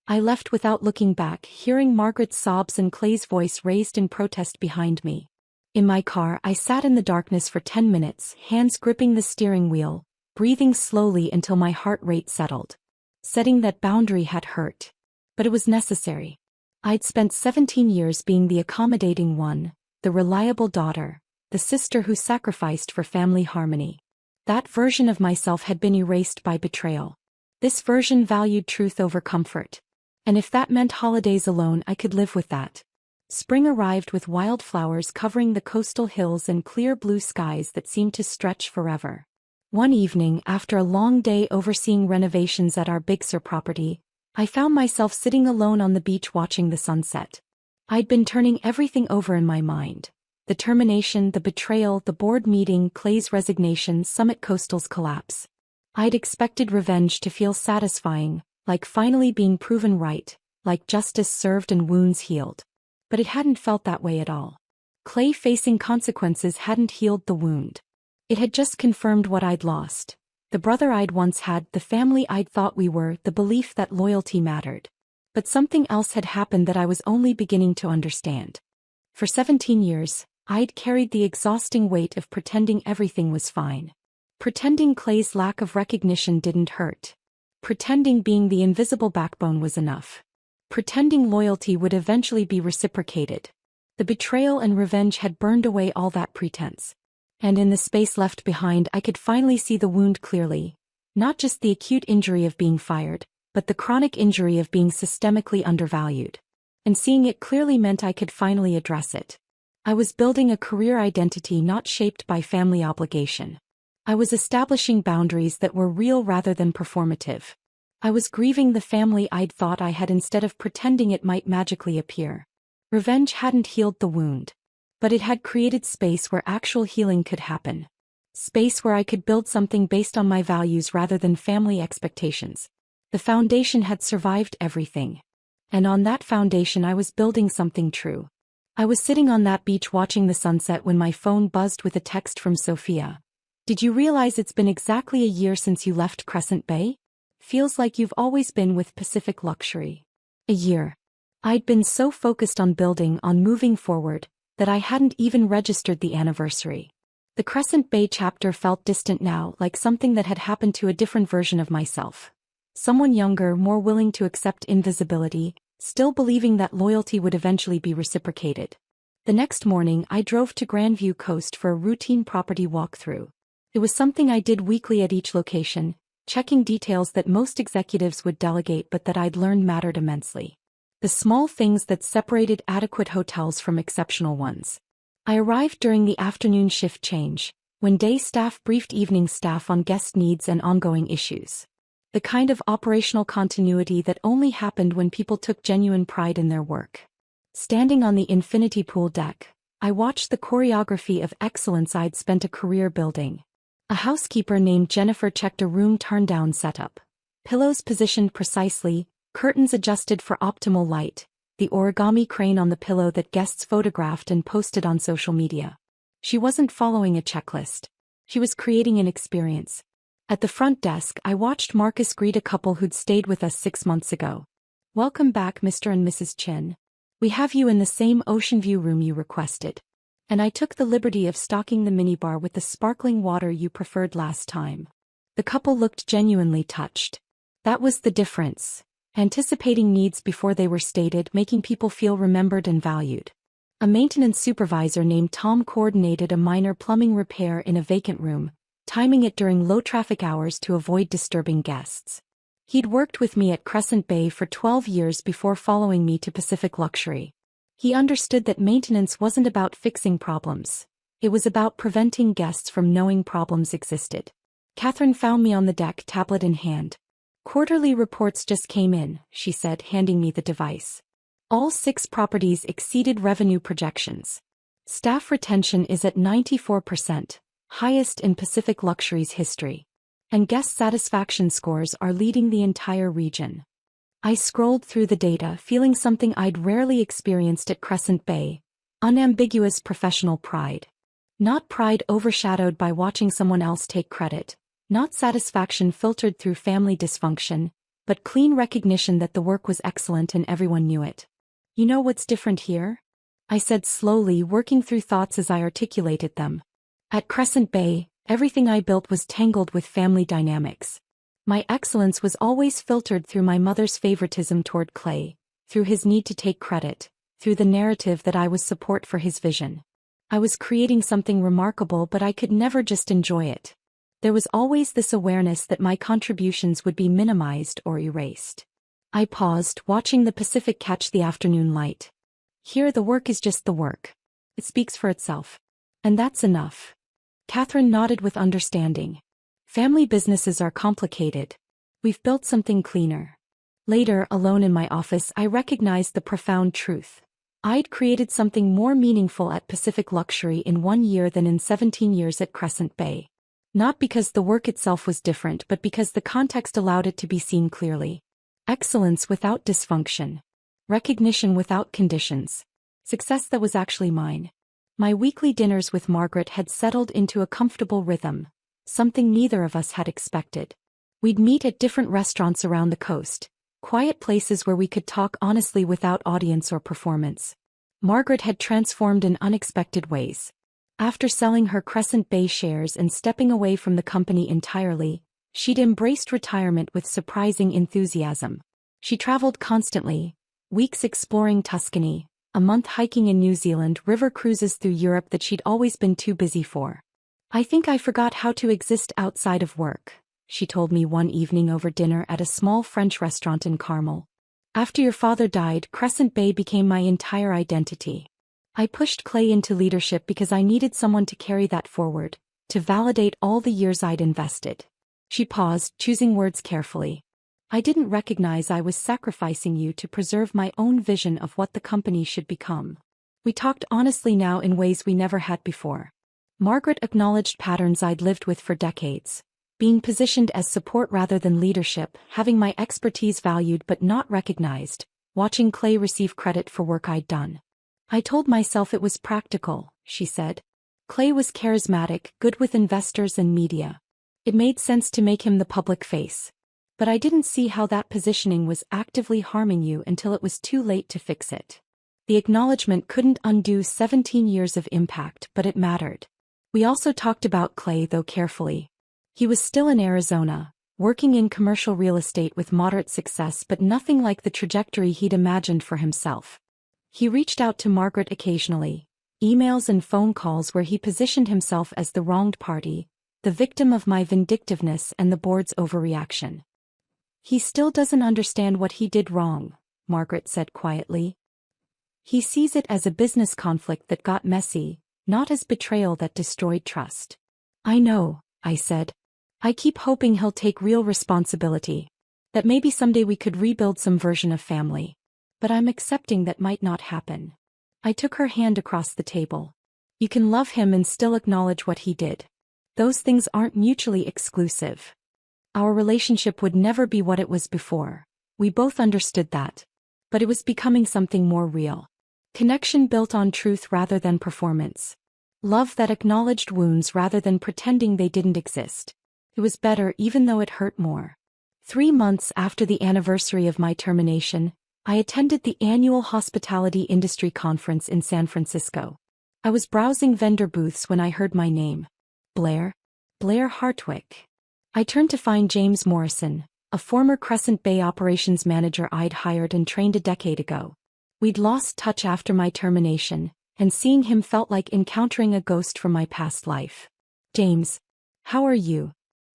I left without looking back, hearing Margaret's sobs and Clay's voice raised in protest behind me. In my car, I sat in the darkness for 10 minutes, hands gripping the steering wheel, breathing slowly until my heart rate settled. Setting that boundary had hurt. But it was necessary. I'd spent 17 years being the accommodating one, the reliable daughter, the sister who sacrificed for family harmony. That version of myself had been erased by betrayal. This version valued truth over comfort. And if that meant holidays alone, I could live with that. Spring arrived with wildflowers covering the coastal hills and clear blue skies that seemed to stretch forever. One evening, after a long day overseeing renovations at our Big Sur property, I found myself sitting alone on the beach watching the sunset. I'd been turning everything over in my mind. The termination, the betrayal, the board meeting, Clay's resignation, Summit Coastal's collapse. I'd expected revenge to feel satisfying, like finally being proven right, like justice served and wounds healed. But it hadn't felt that way at all. Clay facing consequences hadn't healed the wound. It had just confirmed what I'd lost. The brother I'd once had, the family I'd thought we were, the belief that loyalty mattered. But something else had happened that I was only beginning to understand. For 17 years, I'd carried the exhausting weight of pretending everything was fine. Pretending Clay's lack of recognition didn't hurt. Pretending being the invisible backbone was enough. Pretending loyalty would eventually be reciprocated. The betrayal and revenge had burned away all that pretense. And in the space left behind, I could finally see the wound clearly. Not just the acute injury of being fired, but the chronic injury of being systemically undervalued. And seeing it clearly meant I could finally address it. I was building a career identity not shaped by family obligation. I was establishing boundaries that were real rather than performative. I was grieving the family I'd thought I had instead of pretending it might magically appear. Revenge hadn't healed the wound. But it had created space where actual healing could happen. Space where I could build something based on my values rather than family expectations. The foundation had survived everything. And on that foundation I was building something true. I was sitting on that beach watching the sunset when my phone buzzed with a text from Sophia. Did you realize it's been exactly a year since you left Crescent Bay? Feels like you've always been with Pacific Luxury. A year. I'd been so focused on building, on moving forward, that I hadn't even registered the anniversary. The Crescent Bay chapter felt distant now, like something that had happened to a different version of myself. Someone younger, more willing to accept invisibility, still believing that loyalty would eventually be reciprocated. The next morning, I drove to Grandview Coast for a routine property walkthrough. It was something I did weekly at each location, checking details that most executives would delegate but that I'd learned mattered immensely. The small things that separated adequate hotels from exceptional ones. I arrived during the afternoon shift change, when day staff briefed evening staff on guest needs and ongoing issues. The kind of operational continuity that only happened when people took genuine pride in their work. Standing on the infinity pool deck, I watched the choreography of excellence I'd spent a career building. A housekeeper named Jennifer checked a room turn-down setup. Pillows positioned precisely, curtains adjusted for optimal light, the origami crane on the pillow that guests photographed and posted on social media. She wasn't following a checklist. She was creating an experience. At the front desk, I watched Marcus greet a couple who'd stayed with us 6 months ago. "Welcome back, Mr. and Mrs. Chin. We have you in the same ocean view room you requested. And I took the liberty of stocking the minibar with the sparkling water you preferred last time." The couple looked genuinely touched. That was the difference. Anticipating needs before they were stated, making people feel remembered and valued. A maintenance supervisor named Tom coordinated a minor plumbing repair in a vacant room, timing it during low-traffic hours to avoid disturbing guests. He'd worked with me at Crescent Bay for 12 years before following me to Pacific Luxury. He understood that maintenance wasn't about fixing problems. It was about preventing guests from knowing problems existed. Catherine found me on the deck, tablet in hand. "Quarterly reports just came in," she said, handing me the device. All 6 properties exceeded revenue projections. Staff retention is at 94%, highest in Pacific Luxury's history. And guest satisfaction scores are leading the entire region. I scrolled through the data, feeling something I'd rarely experienced at Crescent Bay, Unambiguous professional pride. Not pride overshadowed by watching someone else take credit, not satisfaction filtered through family dysfunction, but clean recognition that the work was excellent and everyone knew it. You know what's different here? I said slowly, working through thoughts as I articulated them. At Crescent Bay, everything I built was tangled with family dynamics. My excellence was always filtered through my mother's favoritism toward Clay, through his need to take credit, through the narrative that I was support for his vision. I was creating something remarkable, but I could never just enjoy it. There was always this awareness that my contributions would be minimized or erased. I paused, watching the Pacific catch the afternoon light. Here the work is just the work. It speaks for itself. And that's enough. Catherine nodded with understanding. Family businesses are complicated. We've built something cleaner. Later, alone in my office, I recognized the profound truth. I'd created something more meaningful at Pacific Luxury in 1 year than in 17 years at Crescent Bay. Not because the work itself was different, but because the context allowed it to be seen clearly. Excellence without dysfunction. Recognition without conditions. Success that was actually mine. My weekly dinners with Margaret had settled into a comfortable rhythm, something neither of us had expected. We'd meet at different restaurants around the coast, quiet places where we could talk honestly without audience or performance. Margaret had transformed in unexpected ways. After selling her Crescent Bay shares and stepping away from the company entirely, she'd embraced retirement with surprising enthusiasm. She traveled constantly, weeks exploring Tuscany, a month hiking in New Zealand, river cruises through Europe that she'd always been too busy for. "I think I forgot how to exist outside of work," she told me one evening over dinner at a small French restaurant in Carmel. "After your father died, Crescent Bay became my entire identity. I pushed Clay into leadership because I needed someone to carry that forward, to validate all the years I'd invested." She paused, choosing words carefully. "I didn't recognize I was sacrificing you to preserve my own vision of what the company should become." We talked honestly now in ways we never had before. Margaret acknowledged patterns I'd lived with for decades. Being positioned as support rather than leadership, having my expertise valued but not recognized, watching Clay receive credit for work I'd done. "I told myself it was practical," she said. "Clay was charismatic, good with investors and media. It made sense to make him the public face. But I didn't see how that positioning was actively harming you until it was too late to fix it." The acknowledgement couldn't undo 17 years of impact, but it mattered. We also talked about Clay, though carefully. He was still in Arizona, working in commercial real estate with moderate success, but nothing like the trajectory he'd imagined for himself. He reached out to Margaret occasionally, emails and phone calls where he positioned himself as the wronged party, the victim of my vindictiveness and the board's overreaction. "He still doesn't understand what he did wrong," Margaret said quietly. "He sees it as a business conflict that got messy, not as betrayal that destroyed trust." "I know," I said. "I keep hoping he'll take real responsibility. That maybe someday we could rebuild some version of family. But I'm accepting that might not happen." I took her hand across the table. "You can love him and still acknowledge what he did. Those things aren't mutually exclusive. Our relationship would never be what it was before. We both understood that. But it was becoming something more real. Connection built on truth rather than performance. Love that acknowledged wounds rather than pretending they didn't exist. It was better even though it hurt more." 3 months after the anniversary of my termination, I attended the annual Hospitality Industry Conference in San Francisco. I was browsing vendor booths when I heard my name. Blair Hartwick. I turned to find James Morrison, a former Crescent Bay operations manager I'd hired and trained a decade ago. We'd lost touch after my termination, and seeing him felt like encountering a ghost from my past life. "James, how are you?"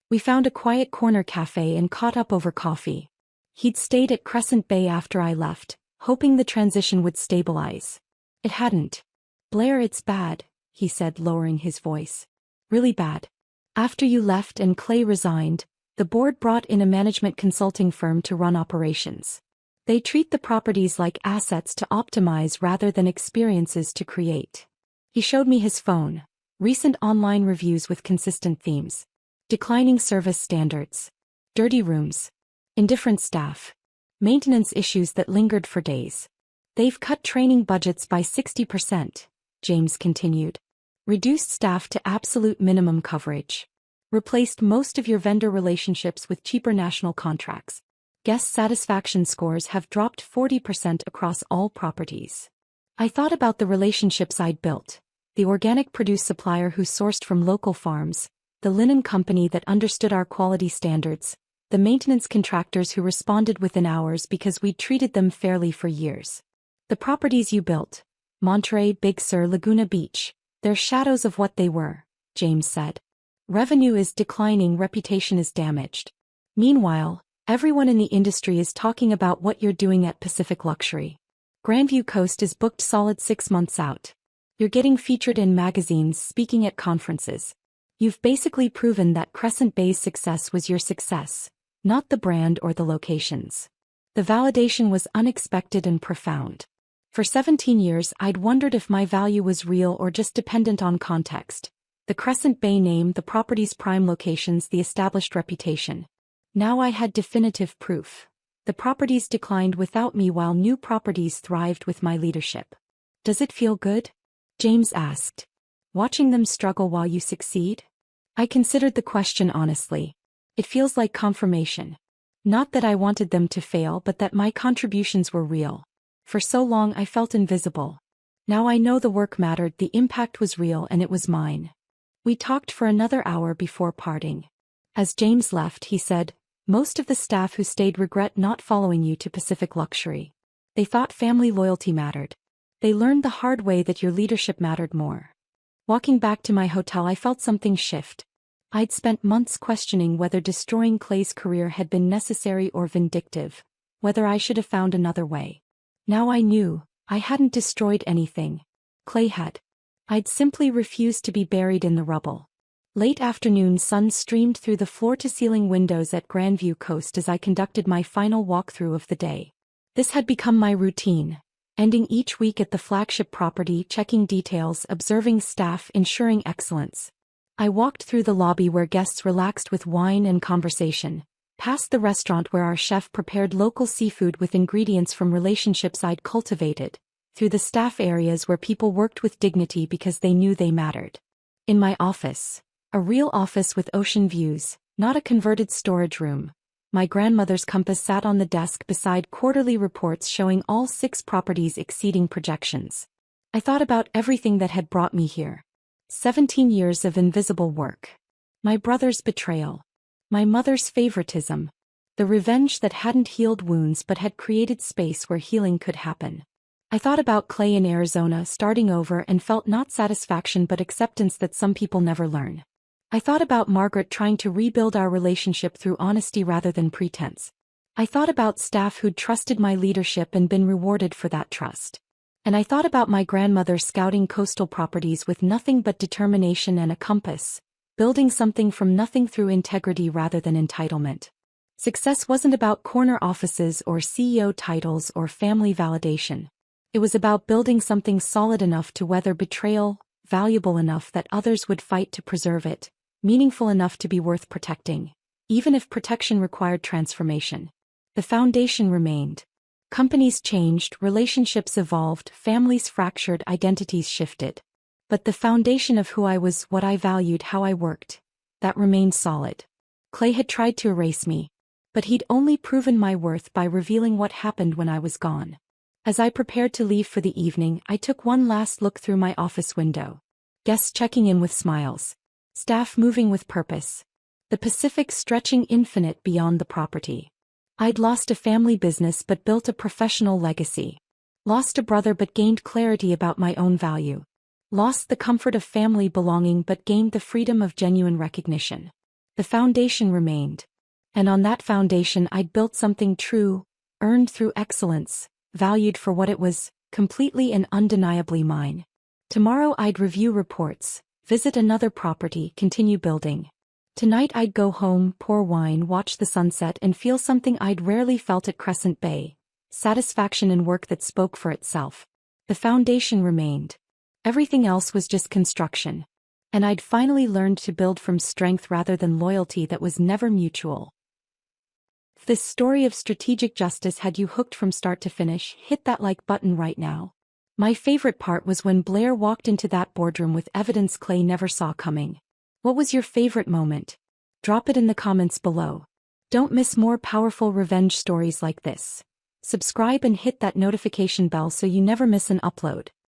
We found a quiet corner cafe and caught up over coffee. He'd stayed at Crescent Bay after I left, hoping the transition would stabilize. It hadn't. "Blair, it's bad," he said, lowering his voice. "Really bad. After you left and Clay resigned, the board brought in a management consulting firm to run operations. They treat the properties like assets to optimize rather than experiences to create." He showed me his phone, recent online reviews with consistent themes. Declining service standards. Dirty rooms. Indifferent staff. Maintenance issues that lingered for days. "They've cut training budgets by 60%, James continued. Reduced staff to absolute minimum coverage. Replaced most of your vendor relationships with cheaper national contracts. Guest satisfaction scores have dropped 40% across all properties. I thought about the relationships I'd built. The organic produce supplier who sourced from local farms, the linen company that understood our quality standards, the maintenance contractors who responded within hours because we'd treated them fairly for years. The properties you built, Monterey, Big Sur, Laguna Beach, they're shadows of what they were, James said. Revenue is declining, reputation is damaged. Meanwhile, everyone in the industry is talking about what you're doing at Pacific Luxury. Grandview Coast is booked solid 6 months out. You're getting featured in magazines, speaking at conferences. You've basically proven that Crescent Bay's success was your success, not the brand or the locations. The validation was unexpected and profound. For 17 years I'd wondered if my value was real or just dependent on context. The Crescent Bay name, the property's prime locations, the established reputation. Now I had definitive proof. The properties declined without me while new properties thrived with my leadership. Does it feel good? James asked. Watching them struggle while you succeed? I considered the question honestly. It feels like confirmation. Not that I wanted them to fail, but that my contributions were real. For so long I felt invisible. Now I know the work mattered, the impact was real, and it was mine. We talked for another hour before parting. As James left, he said, "Most of the staff who stayed regret not following you to Pacific Luxury. They thought family loyalty mattered. They learned the hard way that your leadership mattered more." Walking back to my hotel, I felt something shift. I'd spent months questioning whether destroying Clay's career had been necessary or vindictive, whether I should have found another way. Now I knew, I hadn't destroyed anything. Clay had. I'd simply refused to be buried in the rubble. Late afternoon sun streamed through the floor-to-ceiling windows at Grandview Coast as I conducted my final walkthrough of the day. This had become my routine, ending each week at the flagship property, checking details, observing staff, ensuring excellence. I walked through the lobby where guests relaxed with wine and conversation, past the restaurant where our chef prepared local seafood with ingredients from relationships I'd cultivated, through the staff areas where people worked with dignity because they knew they mattered. In my office, a real office with ocean views, not a converted storage room, my grandmother's compass sat on the desk beside quarterly reports showing all 6 properties exceeding projections. I thought about everything that had brought me here. 17 years of invisible work. My brother's betrayal. My mother's favoritism. The revenge that hadn't healed wounds but had created space where healing could happen. I thought about Clay in Arizona starting over and felt not satisfaction but acceptance that some people never learn. I thought about Margaret trying to rebuild our relationship through honesty rather than pretense. I thought about staff who'd trusted my leadership and been rewarded for that trust. And I thought about my grandmother scouting coastal properties with nothing but determination and a compass, building something from nothing through integrity rather than entitlement. Success wasn't about corner offices or CEO titles or family validation. It was about building something solid enough to weather betrayal, valuable enough that others would fight to preserve it, meaningful enough to be worth protecting, even if protection required transformation. The foundation remained. Companies changed, relationships evolved, families fractured, identities shifted. But the foundation of who I was, what I valued, how I worked, that remained solid. Clay had tried to erase me, but he'd only proven my worth by revealing what happened when I was gone. As I prepared to leave for the evening, I took one last look through my office window. Guests checking in with smiles. Staff moving with purpose. The Pacific stretching infinite beyond the property. I'd lost a family business but built a professional legacy. Lost a brother but gained clarity about my own value. Lost the comfort of family belonging but gained the freedom of genuine recognition. The foundation remained. And on that foundation I'd built something true, earned through excellence, valued for what it was, completely and undeniably mine. Tomorrow I'd review reports, visit another property, continue building. Tonight I'd go home, pour wine, watch the sunset and feel something I'd rarely felt at Crescent Bay, satisfaction in work that spoke for itself. The foundation remained. Everything else was just construction. And I'd finally learned to build from strength rather than loyalty that was never mutual. If this story of strategic justice had you hooked from start to finish, hit that like button right now. My favorite part was when Blair walked into that boardroom with evidence Clay never saw coming. What was your favorite moment? Drop it in the comments below. Don't miss more powerful revenge stories like this. Subscribe and hit that notification bell so you never miss an upload.